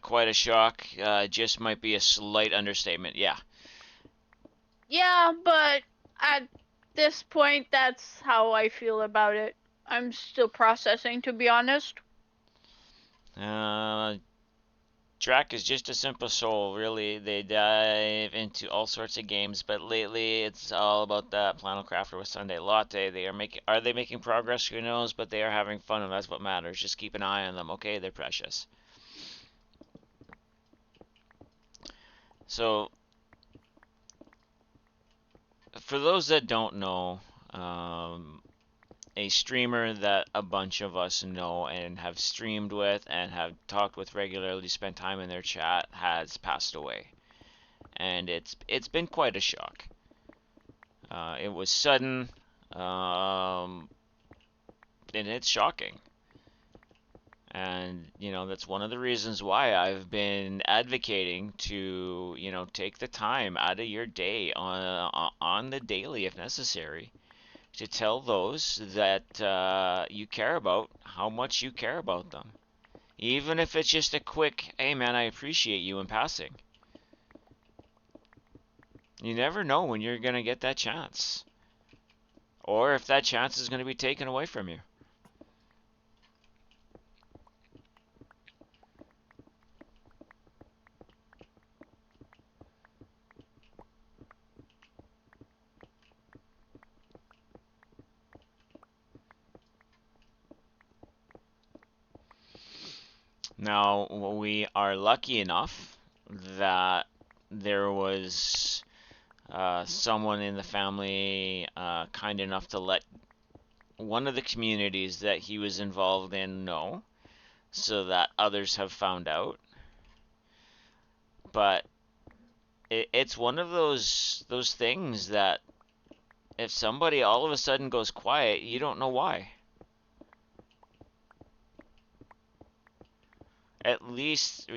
Quite a shock. Just might be a slight understatement. Yeah. Yeah, but at this point, that's how I feel about it. I'm still processing, to be honest. Drac is just a simple soul, really. They dive into all sorts of games, but lately it's all about that Flannel Crafter with Sunday Latte. Are they making progress? Who knows? But they are having fun, and that's what matters. Just keep an eye on them, okay? They're precious. So, for those that don't know, a streamer that a bunch of us know and have streamed with and have talked with regularly, spent time in their chat, has passed away, and it's been quite a shock. It was sudden, and it's shocking. And, that's one of the reasons why I've been advocating to, take the time out of your day on the daily, if necessary, to tell those that you care about how much you care about them. Even if it's just a quick, hey man, I appreciate you in passing. You never know when you're going to get that chance. Or if that chance is going to be taken away from you. Now, we are lucky enough that there was someone in the family kind enough to let one of the communities that he was involved in know, so that others have found out. But it's one of those things that if somebody all of a sudden goes quiet, you don't know why. at least,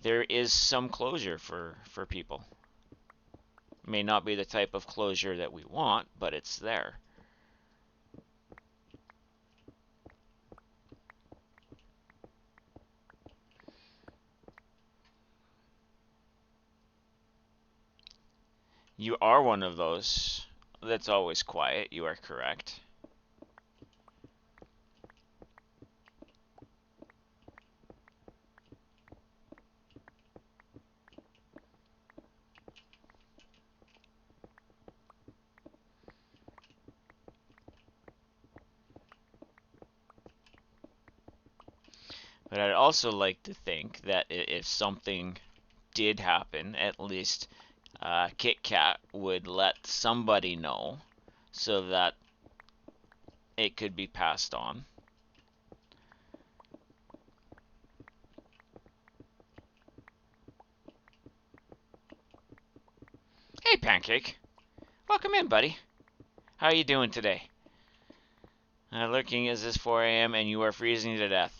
there is some closure for people. May not be the type of closure that we want, but it's there. You are one of those that's always quiet. You are correct. But I'd also like to think that if something did happen, at least Kit Kat would let somebody know so that it could be passed on. Hey, Pancake. Welcome in, buddy. How are you doing today? Lurking as this 4 a.m. and you are freezing to death.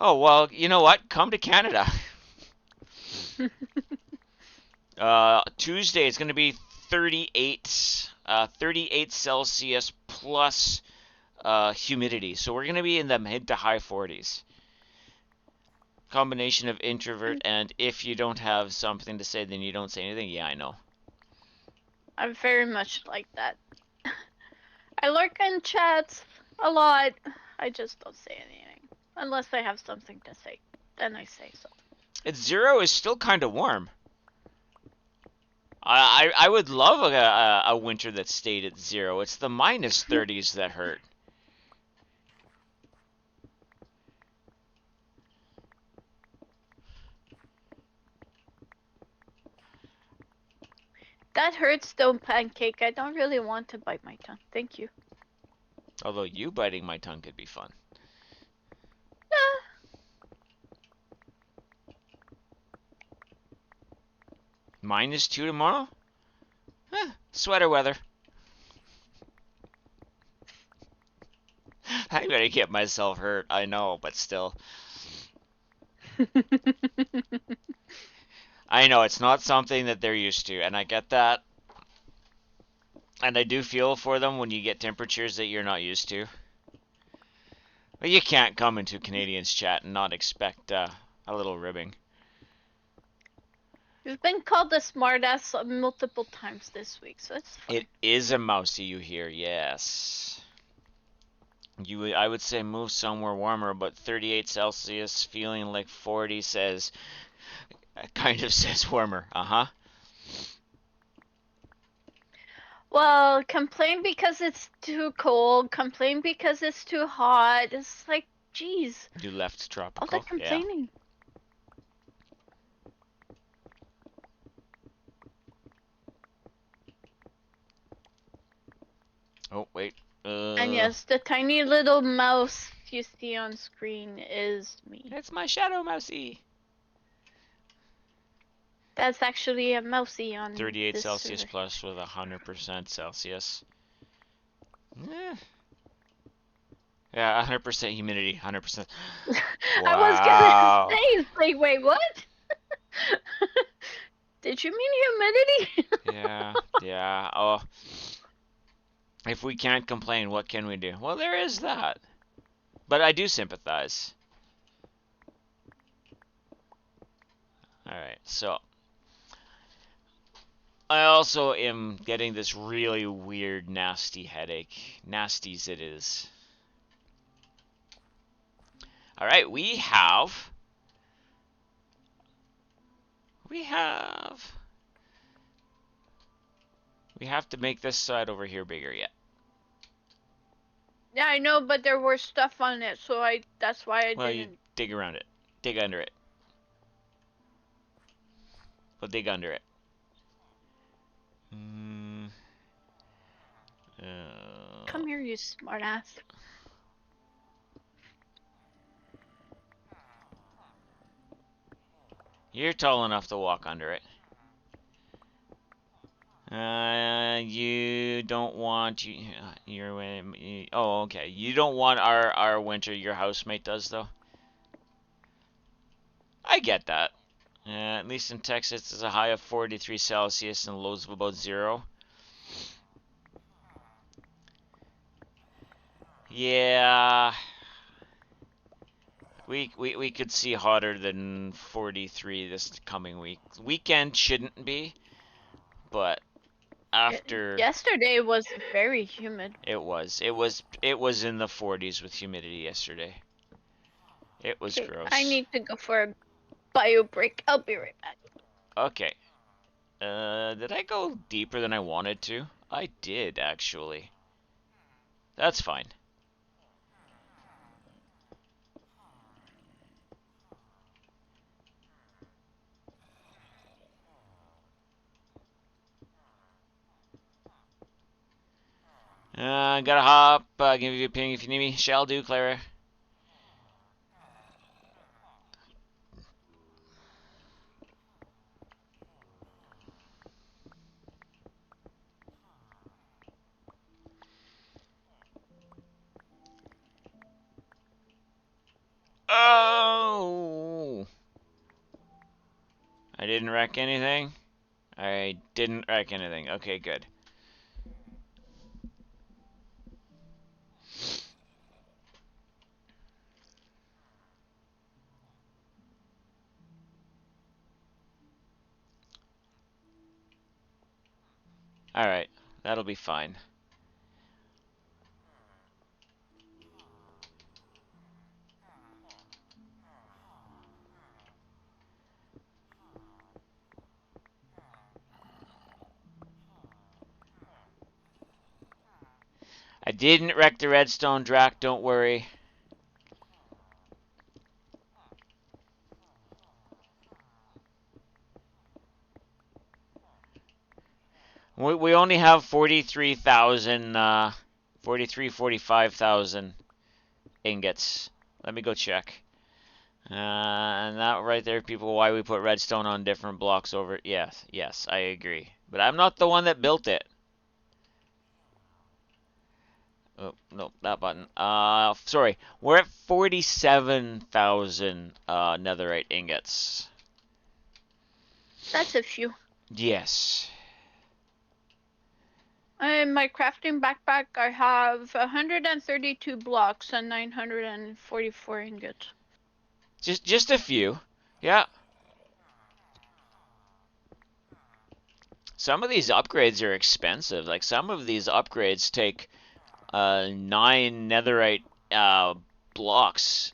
Oh, well, you know what? Come to Canada. Tuesday it's going to be 38 Celsius plus humidity. So we're going to be in the mid to high 40s. Combination of introvert and if you don't have something to say, then you don't say anything. Yeah, I know. I'm very much like that. I lurk in chats a lot. I just don't say anything. Unless I have something to say. Then I say so. It's 0 is still kind of warm. I would love a winter that stayed at 0. It's the minus 30s that hurt. That hurts though, Pancake. I don't really want to bite my tongue. Thank you. Although you biting my tongue could be fun. -2 tomorrow? Sweater weather. I'm gonna get myself hurt, I know, but still. I know, it's not something that they're used to, and I get that. And I do feel for them when you get temperatures that you're not used to. But you can't come into Canadians chat and not expect a little ribbing. You've been called a smartass multiple times this week, so it's fine. It is a mousy you hear, yes. I would say move somewhere warmer, but 38 Celsius feeling like 40 says, kind of says warmer. Uh-huh. Well, complain because it's too cold, complain because it's too hot. It's like, geez. You left tropical. All the complaining. Yeah. Oh, wait. And yes, the tiny little mouse you see on screen is me. It's my shadow mousey. That's actually a mousey on 38 this Celsius server. plus with 100% Celsius. Yeah, 100% humidity, 100%. Wow. I was gonna say, it's like, wait, what? Did you mean humidity? Yeah. Oh, if we can't complain, what can we do? Well, there is that. But I do sympathize. Alright, so. I also am getting this really weird, nasty headache. Nasties it is. Alright, we have to make this side over here bigger yet. Yeah, I know, but there was stuff on it, so that's why I didn't. Well, you dig around it. Dig under it. We'll dig under it. Come here, you smartass. You're tall enough to walk under it. You don't want oh, okay. You don't want our winter. Your housemate does though. get that. At least in Texas, it's a high of 43 Celsius and lows of about 0. Yeah, we could see hotter than 43 this coming week. Weekend shouldn't be, but after Yesterday was very humid. it was in the 40s with humidity yesterday. It was Okay, gross. I need to go for a bio break. I'll be right back. Okay. Did I go deeper than I wanted to? I did, actually. That's fine. Gotta hop. Give you a ping if you need me. Shall do, Clara. Oh! I didn't wreck anything. I didn't wreck anything. Okay, good. Alright, that'll be fine. I didn't wreck the redstone, Drac, don't worry. We only have 43,000, 45,000 ingots. Let me go check. And that right there, people, why we put redstone on different blocks over. Yes, yes, I agree. But I'm not the one that built it. Oh, no, that button. Sorry. We're at 47,000 netherite ingots. That's a few. Yes. In my crafting backpack, I have 132 blocks and 944 ingots. Just a few. Yeah. Some of these upgrades are expensive. Like some of these upgrades take 9 netherite blocks.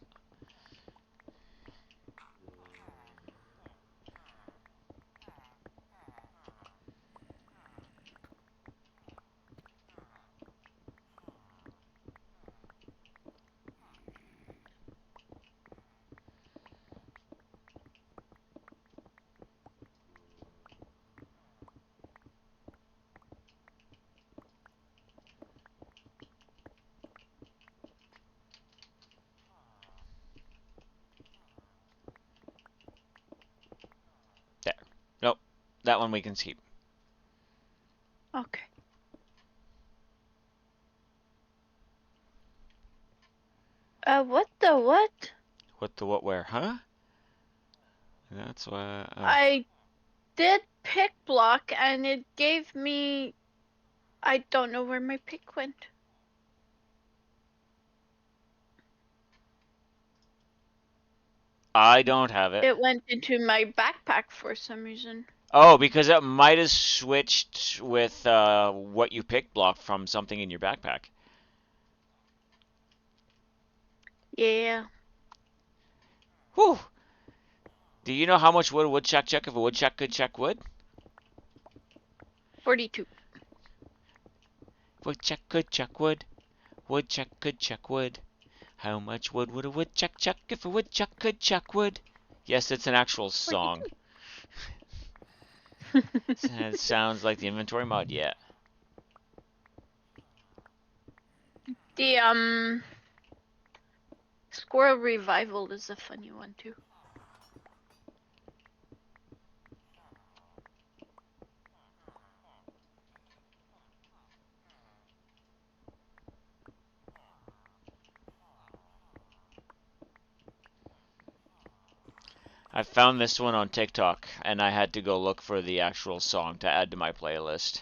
There. Nope. That one we can keep. Okay. What the what? What the what where? Huh? That's why. I did pick block and it gave me. I don't know where my pick went. I don't have it. It went into my backpack for some reason. Oh, because it might have switched with what you picked block from something in your backpack. Yeah. Whew. Do you know how much wood a woodchuck chuck if a woodchuck could chuck wood? 42. Woodchuck could chuck wood. Woodchuck could chuck wood. How much wood would a woodchuck chuck if a woodchuck could chuck wood? Yes, it's an actual song. It sounds like the inventory mod, yeah. The Squirrel Revival is a funny one too. I found this one on TikTok, and I had to go look for the actual song to add to my playlist.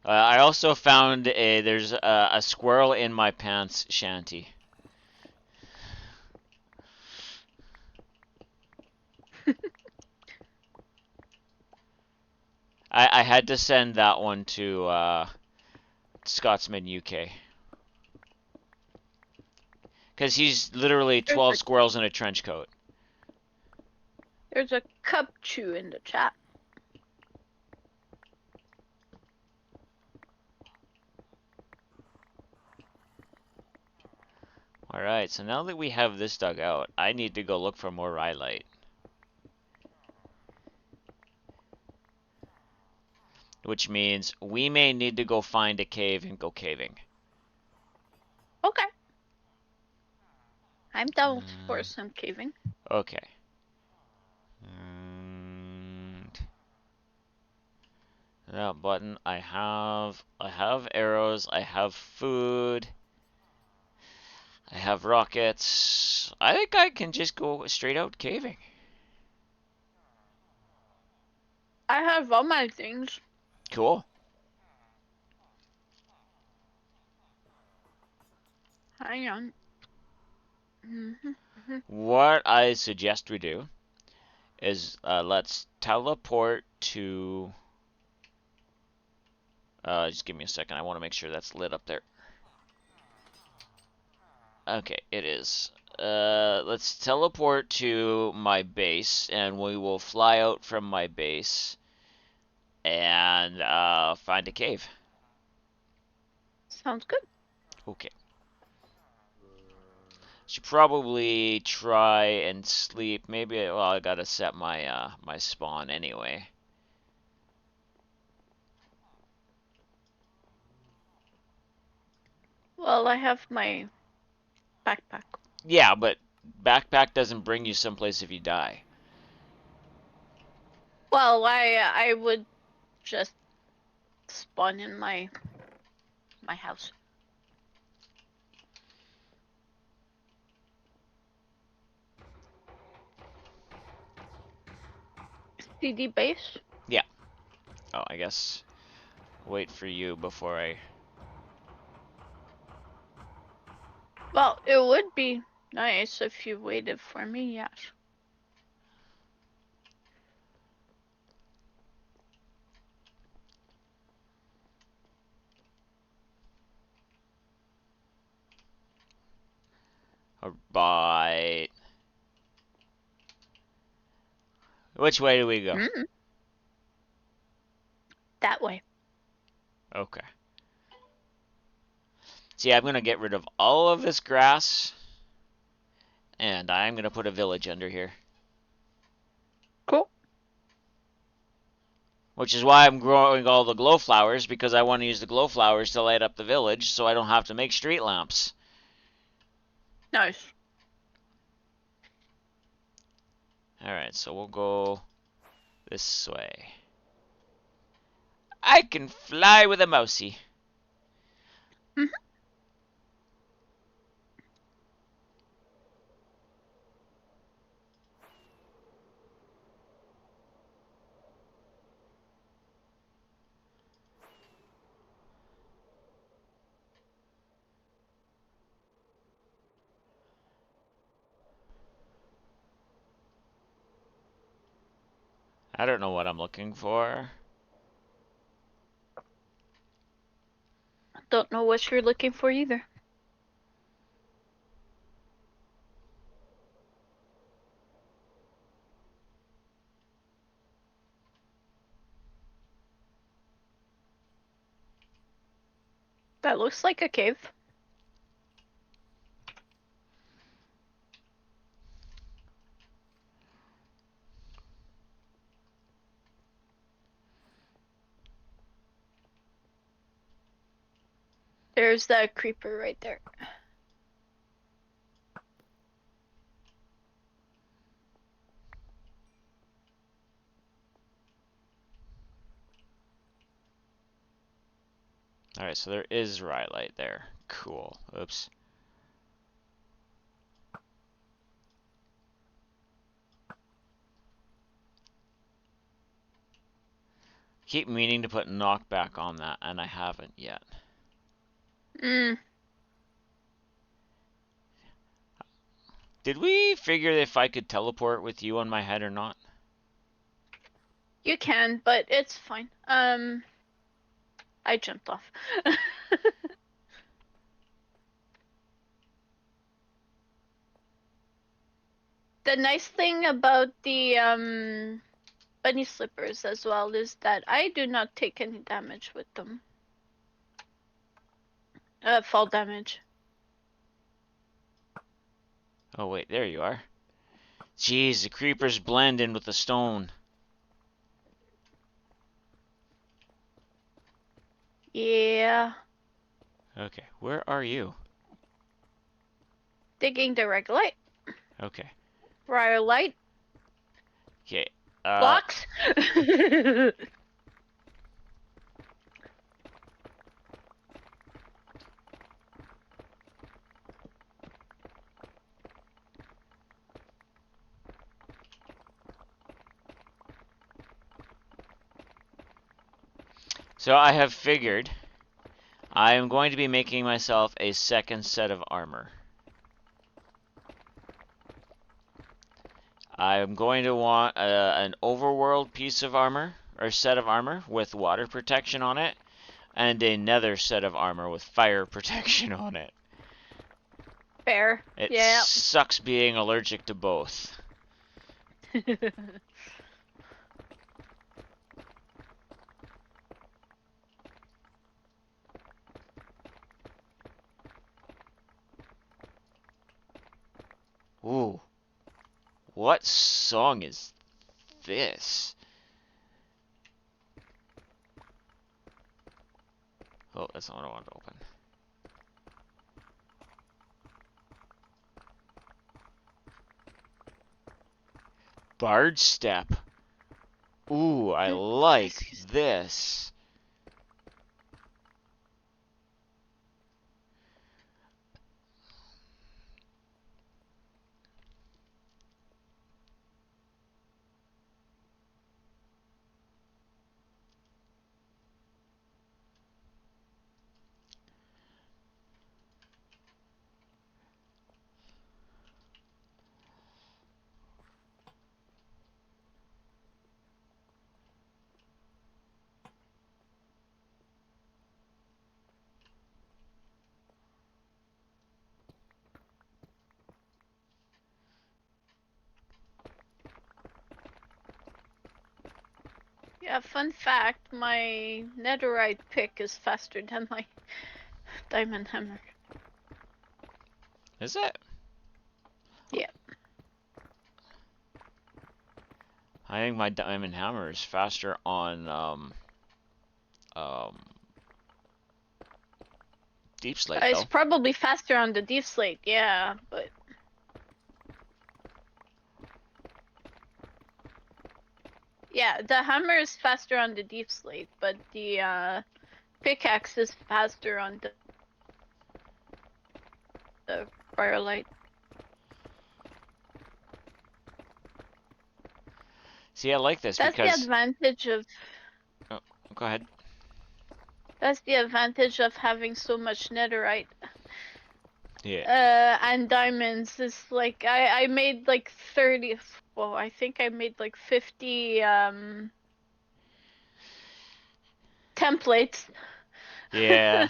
I also found there's a squirrel in my pants shanty. I had to send that one to Scotsman UK. Because he's literally 12 squirrels in a trench coat. There's a cup chew in the chat. Alright, so now that we have this dug out, I need to go look for more rhyolite. Which means we may need to go find a cave and go caving. Okay. I'm down for some caving. Okay. And that button, I have arrows, I have food, I have rockets. I think I can just go straight out caving. I have all my things. Cool. Hang on. What I suggest we do is let's teleport to. Just give me a second. I want to make sure that's lit up there. Okay, it is. Let's teleport to my base, and we will fly out from my base and find a cave. Sounds good. Okay. Should probably try and sleep. Maybe. Well, I gotta set my my spawn anyway. Well, I have my backpack. Yeah, but backpack doesn't bring you someplace if you die. Well, I would just spawn in my house. CD base? Yeah. Oh, I guess wait for you before I. Well, it would be nice if you waited for me, yes. Alright. Which way do we go? That way. Okay. See, I'm going to get rid of all of this grass, and I'm going to put a village under here. Cool. Which is why I'm growing all the glow flowers, because I want to use the glow flowers to light up the village, so I don't have to make street lamps. Nice. Alright, so we'll go this way. I can fly with a mousey. I don't know what I'm looking for. Don't know what you're looking for either. That looks like a cave. There's that creeper right there. Alright, so there is Rhyolite there. Cool. Oops. Keep meaning to put knockback on that, and I haven't yet. Mm. Did we figure if I could teleport with you on my head or not? You can, but it's fine. I jumped off. The nice thing about the bunny slippers as well is that I do not take any damage with them. Fall damage. Oh wait, there you are. Jeez, the creepers blend in with the stone. Yeah. Okay, where are you? Digging the Rhyolite. Okay. Rhyolite. Okay. Blocks. So I have figured I am going to be making myself a second set of armor. I'm going to want an overworld piece of armor, or set of armor, with water protection on it, and another set of armor with fire protection on it. Fair. It Yeah. sucks being allergic to both. Ooh. What song is this? Oh, that's not what I wanted to open. Bard Step. Ooh, I like this. Yeah, fun fact, my netherite pick is faster than my diamond hammer. Is it? Yeah. I think my diamond hammer is faster on um Deep Slate It's though. probably faster on the deep slate, yeah, but yeah, the hammer is faster on the deep slate, but the pickaxe is faster on the firelight. See, I like this That's the because advantage of oh, go ahead. that's the advantage of having so much netherite. Yeah. And diamonds is like I made like 30, well, I think I made like 50 templates. Yeah.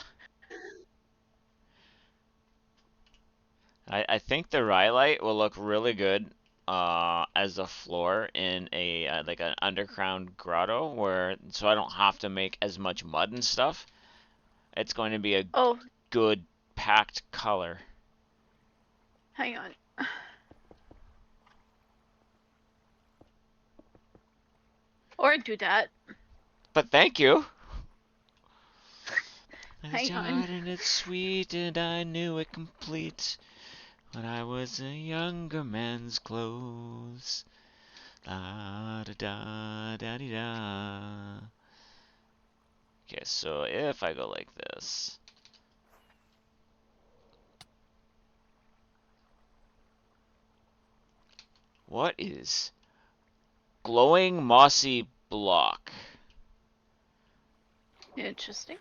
I think the Rhyolite will look really good as a floor in a like an underground grotto where so I don't have to make as much mud and stuff. It's going to be a Oh, good packed color. hang on. Or do that. But thank you. It's Hang on. hard and it's sweet and I knew it complete when I was a younger man's clothes. La da da da dee da. Okay, so if I go like this. What is glowing mossy block? Interesting.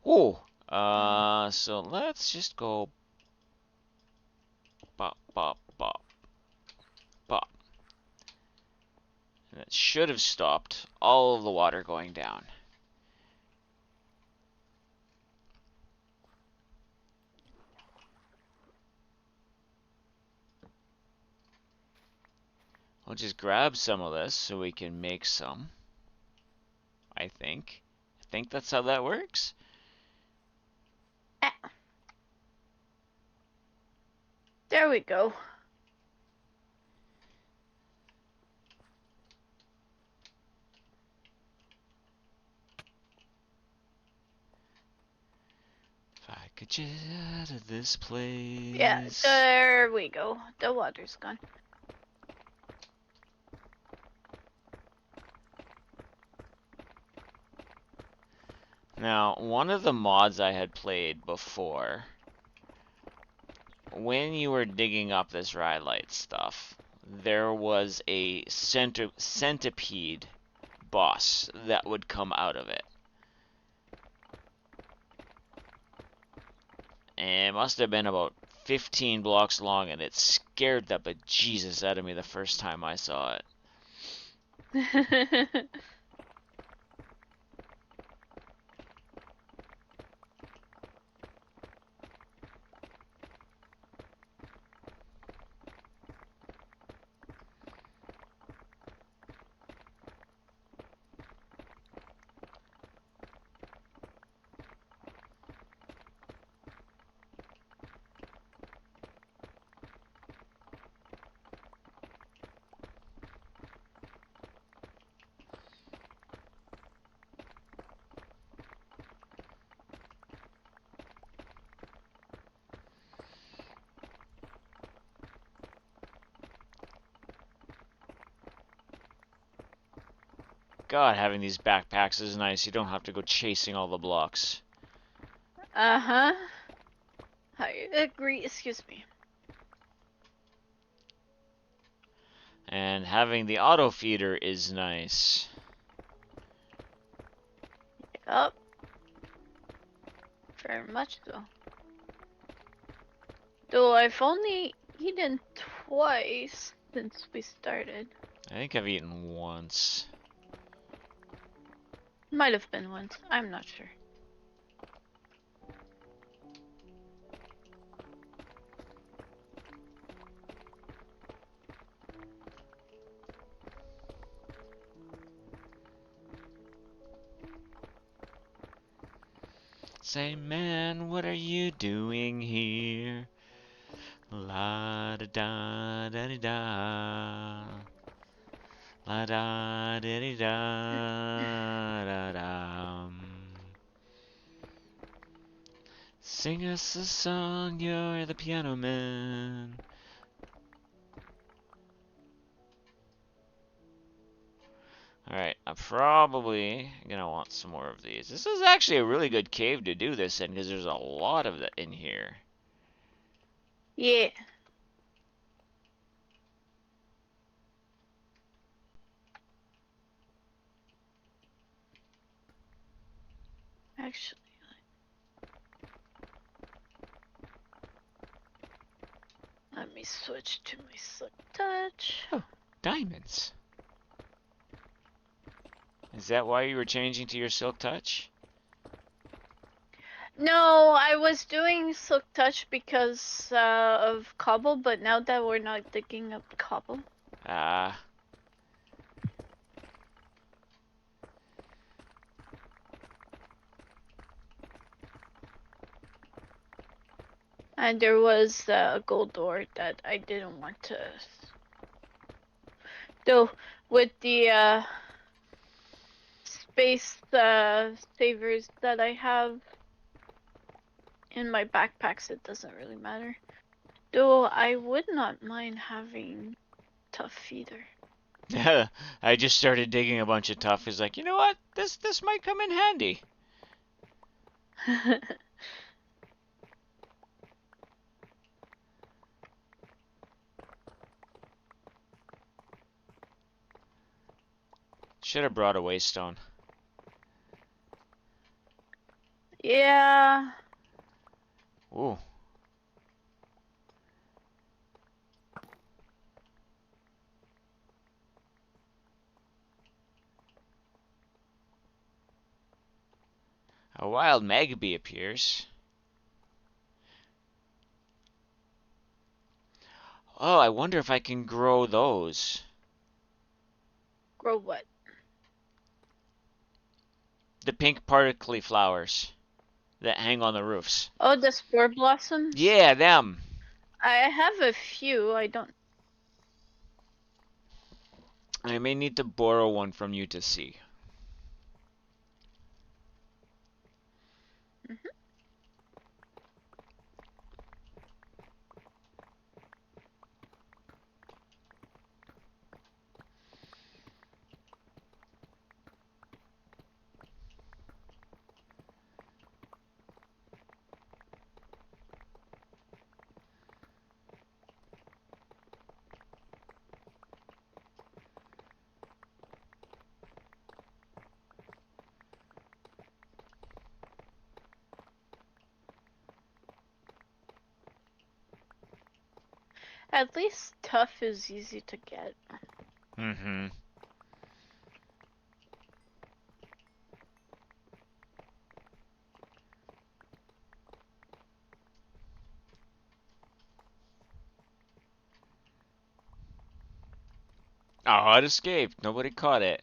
Oh, so let's just go bop, bop, bop, bop. And that should have stopped all of the water going down. I'll just grab some of this so we can make some. I think that's how that works. There we go. If I could get out of this place. Yeah, there we go. The water's gone. Now, one of the mods I had played before, when you were digging up this rhyolite stuff, there was a centipede boss that would come out of it. And it must have been about 15 blocks long, and it scared the bejesus out of me the first time I saw it. God, having these backpacks is nice. You don't have to go chasing all the blocks. Uh-huh. I agree. Excuse me. And having the auto feeder is nice. Yep. Very much so. Though I've only eaten twice since we started. I think I've eaten once. Might have been once. I'm not sure. Say, man, what are you doing here? La da da da da. La da da da da da. Sing us a song, you're the piano man. Alright, I'm probably gonna want some more of these. This is actually a really good cave to do this in because there's a lot of it in here. Yeah. Actually, let me switch to my Silk Touch. Oh, diamonds. Is that why you were changing to your Silk Touch? No, I was doing Silk Touch because of cobble, but now that we're not digging up cobble. Ah. And there was a gold ore that I didn't want to. Though, with the space savers that I have in my backpacks, it doesn't really matter. Though I would not mind having tough either. I just started digging a bunch of tuff. He's like, you know what? This might come in handy. Should have brought a waystone. Yeah. Ooh. A wild magpie appears. Oh, I wonder if I can grow those. Grow what? The pink particly flowers that hang on the roofs. Oh, the spore blossoms? Yeah, them. I have a few. I don't. I may need to borrow one from you to see. Mhm. At least tough is easy to get. Mm-hmm. Oh, it escaped. Nobody caught it.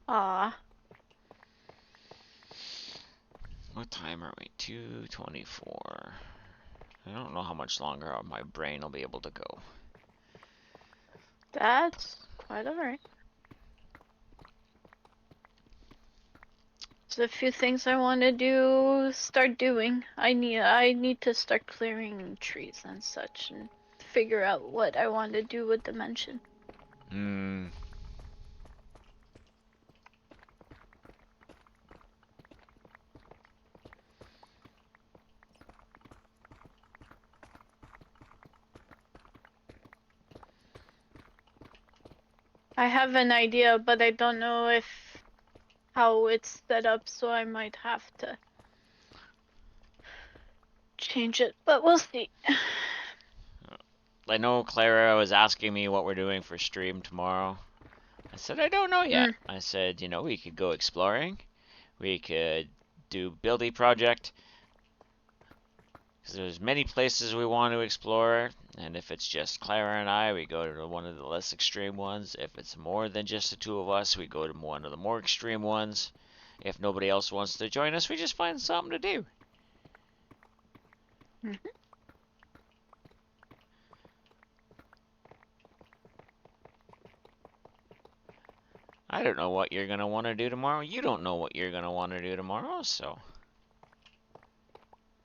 Ah. What time are we? 2:24. I don't know how much longer my brain will be able to go. That's quite alright. There's a few things I want to start doing. I need to start clearing trees and such and figure out what I want to do with Dimension. Hmm. I have an idea, but I don't know how it's set up, so I might have to change it, but we'll see. I know Clara was asking me what we're doing for stream tomorrow. I said, I don't know yet. I said, we could go exploring. We could do buildy project. Because there's many places we want to explore. And if it's just Clara and I, we go to one of the less extreme ones. If it's more than just the two of us, we go to one of the more extreme ones. If nobody else wants to join us, we just find something to do. Mm-hmm. I don't know what you're going to want to do tomorrow. You don't know what you're going to want to do tomorrow, so.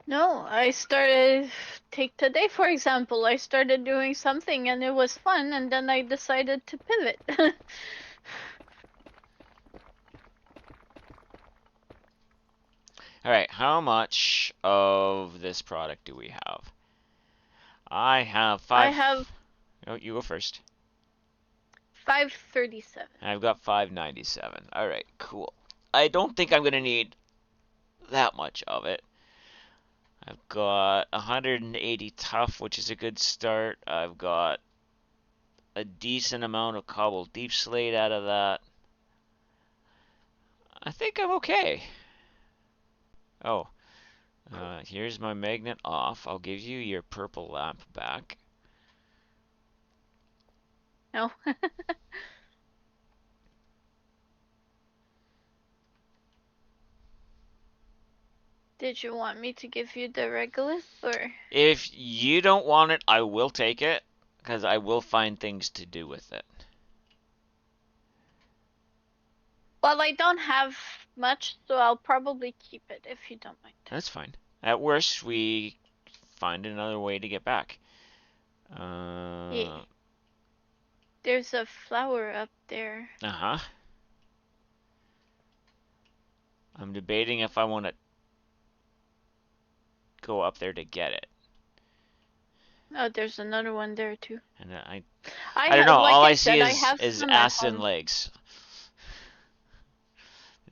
No, I started, take today for example, I started doing something and it was fun and then I decided to pivot. Alright, how much of this product do we have? I have five. I have Oh, you go first. 537. I've got 597. Alright, cool. I don't think I'm going to need that much of it. I've got 180 tough, which is a good start. I've got a decent amount of cobble deep slate out of that. I think I'm okay. Oh, here's my magnet off. I'll give you your purple lamp back. No. Did you want me to give you the regolith or? If you don't want it, I will take it, because I will find things to do with it. Well, I don't have much, so I'll probably keep it if you don't mind. That's fine. At worst, we find another way to get back. Yeah. There's a flower up there. Uh-huh. I'm debating if I want to go up there to get it. Oh, there's another one there too. And I don't know. Like All I I see said, I have is some at ass and home. legs.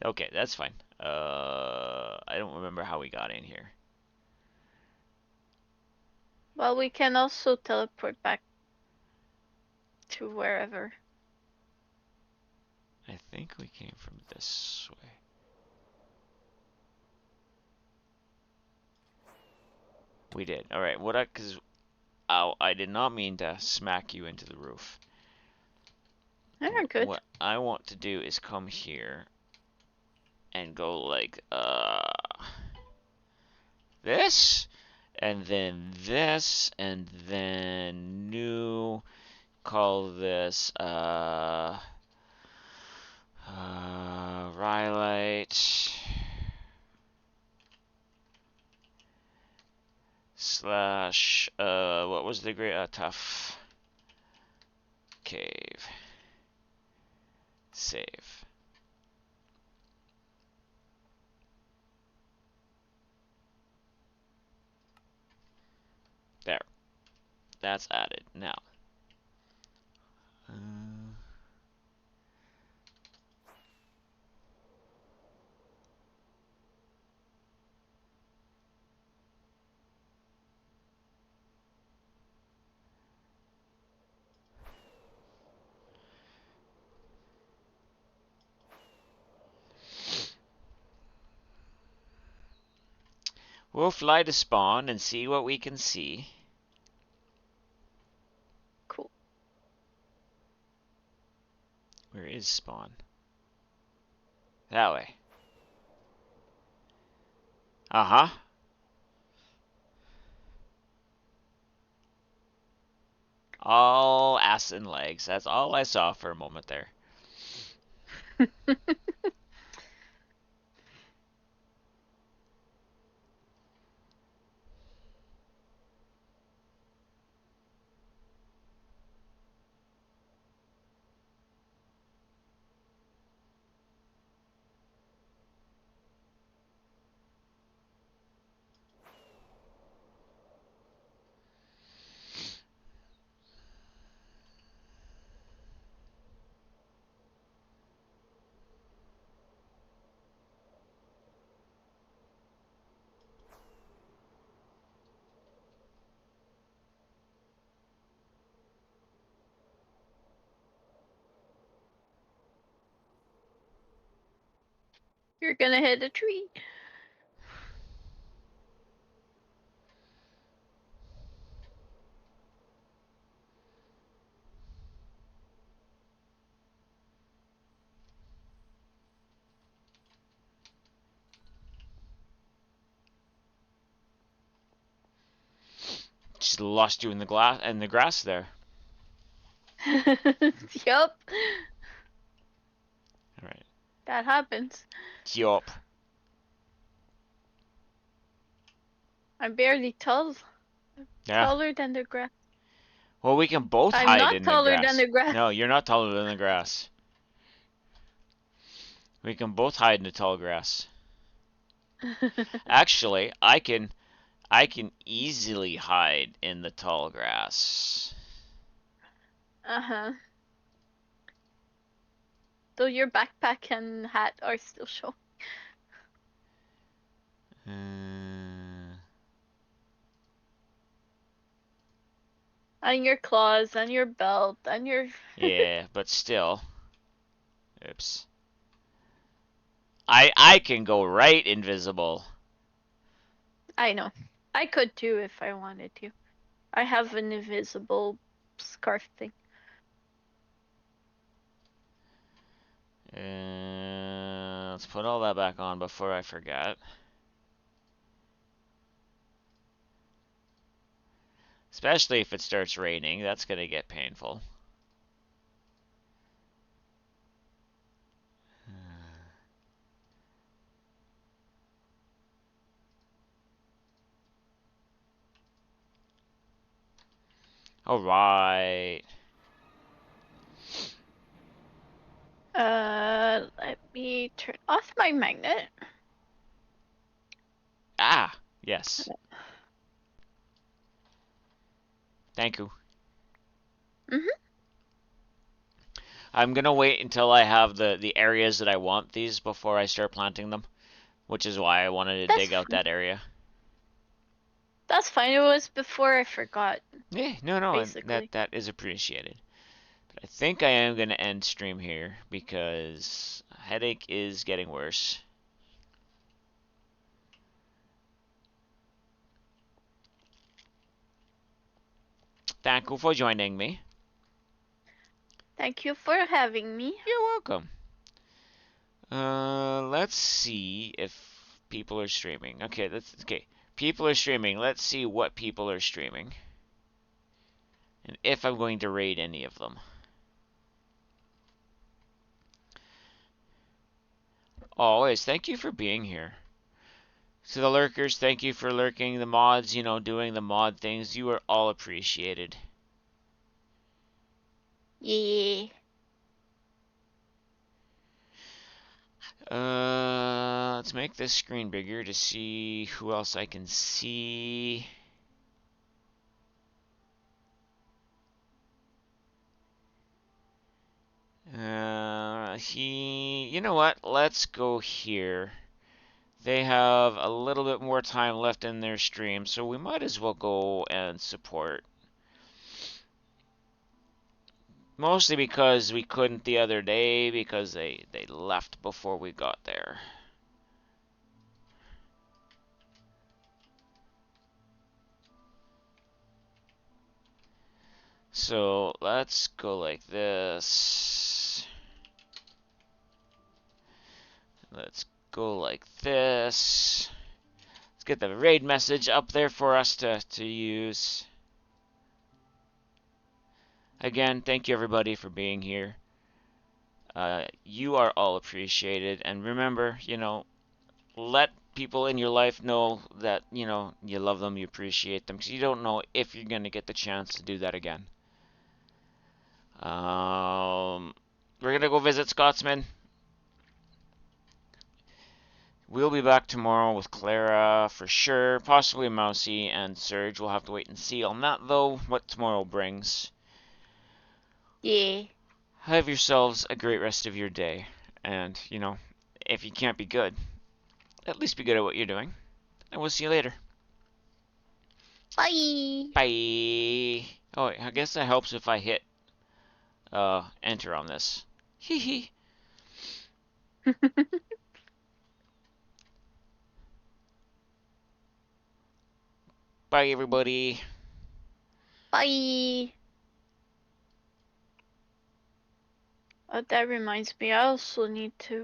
Okay, that's fine. I don't remember how we got in here. Well, we can also teleport back to wherever. I think we came from this way. We did. All right. Cause I did not mean to smack you into the roof. They're good. What I want to do is come here and go like this, and then new. Call this Rhyolite slash what was the great tough cave. Save. There. That's added. Now. We'll fly to spawn and see what we can see. Cool. Where is spawn? That way. Uh-huh. All ass and legs. That's all I saw for a moment there. You're gonna hit a tree. Just lost you in the grass there. Yup. All right. That happens. Yup. I'm barely tall. Yeah. Taller than the grass. Well, we can both I'm hide not in the taller than grass. the grass. No, you're not taller than the grass. We can both hide in the tall grass. Actually, I can easily hide in the tall grass. Uh-huh. Though your backpack and hat are still showing. And your claws, and your belt, and your... Yeah, but still. Oops. I can go right invisible. I know. I could too if I wanted to. I have an invisible scarf thing. Let's put all that back on before I forget. Especially if it starts raining, that's gonna get painful. Alright. Let me turn off my magnet. Ah, yes. Thank you. Mhm. I'm gonna wait until I have the areas that I want these before I start planting them, which is why I wanted to That's dig out that area. that's fine. It was before I forgot, Yeah, no, basically. that is appreciated. But I think I am gonna end stream here because headache is getting worse. Thank you for joining me. Thank you for having me. You're welcome. Let's see if people are streaming. Okay. People are streaming. Let's see what people are streaming. And if I'm going to raid any of them. Always, thank you for being here. To the lurkers, thank you for lurking. The mods, doing the mod things. You are all appreciated. Yeah. Let's make this screen bigger to see who else I can see. You know what? Let's go here. They have a little bit more time left in their stream, so we might as well go and support. Mostly because we couldn't the other day because they left before we got there. So let's go like this. Let's go like this. Let's get the raid message up there for us to use. Again, thank you everybody for being here. You are all appreciated. And remember, let people in your life know that, you love them, you appreciate them, because you don't know if you're going to get the chance to do that again. We're going to go visit Scotsman. We'll be back tomorrow with Clara for sure, possibly Mousy and Serge. We'll have to wait and see on that though, what tomorrow brings. Yeah. Have yourselves a great rest of your day. And, if you can't be good, at least be good at what you're doing. And we'll see you later. Bye. Bye. Oh, I guess that helps if I hit enter on this. Hee hee. Bye, everybody. Bye. That reminds me, I also need to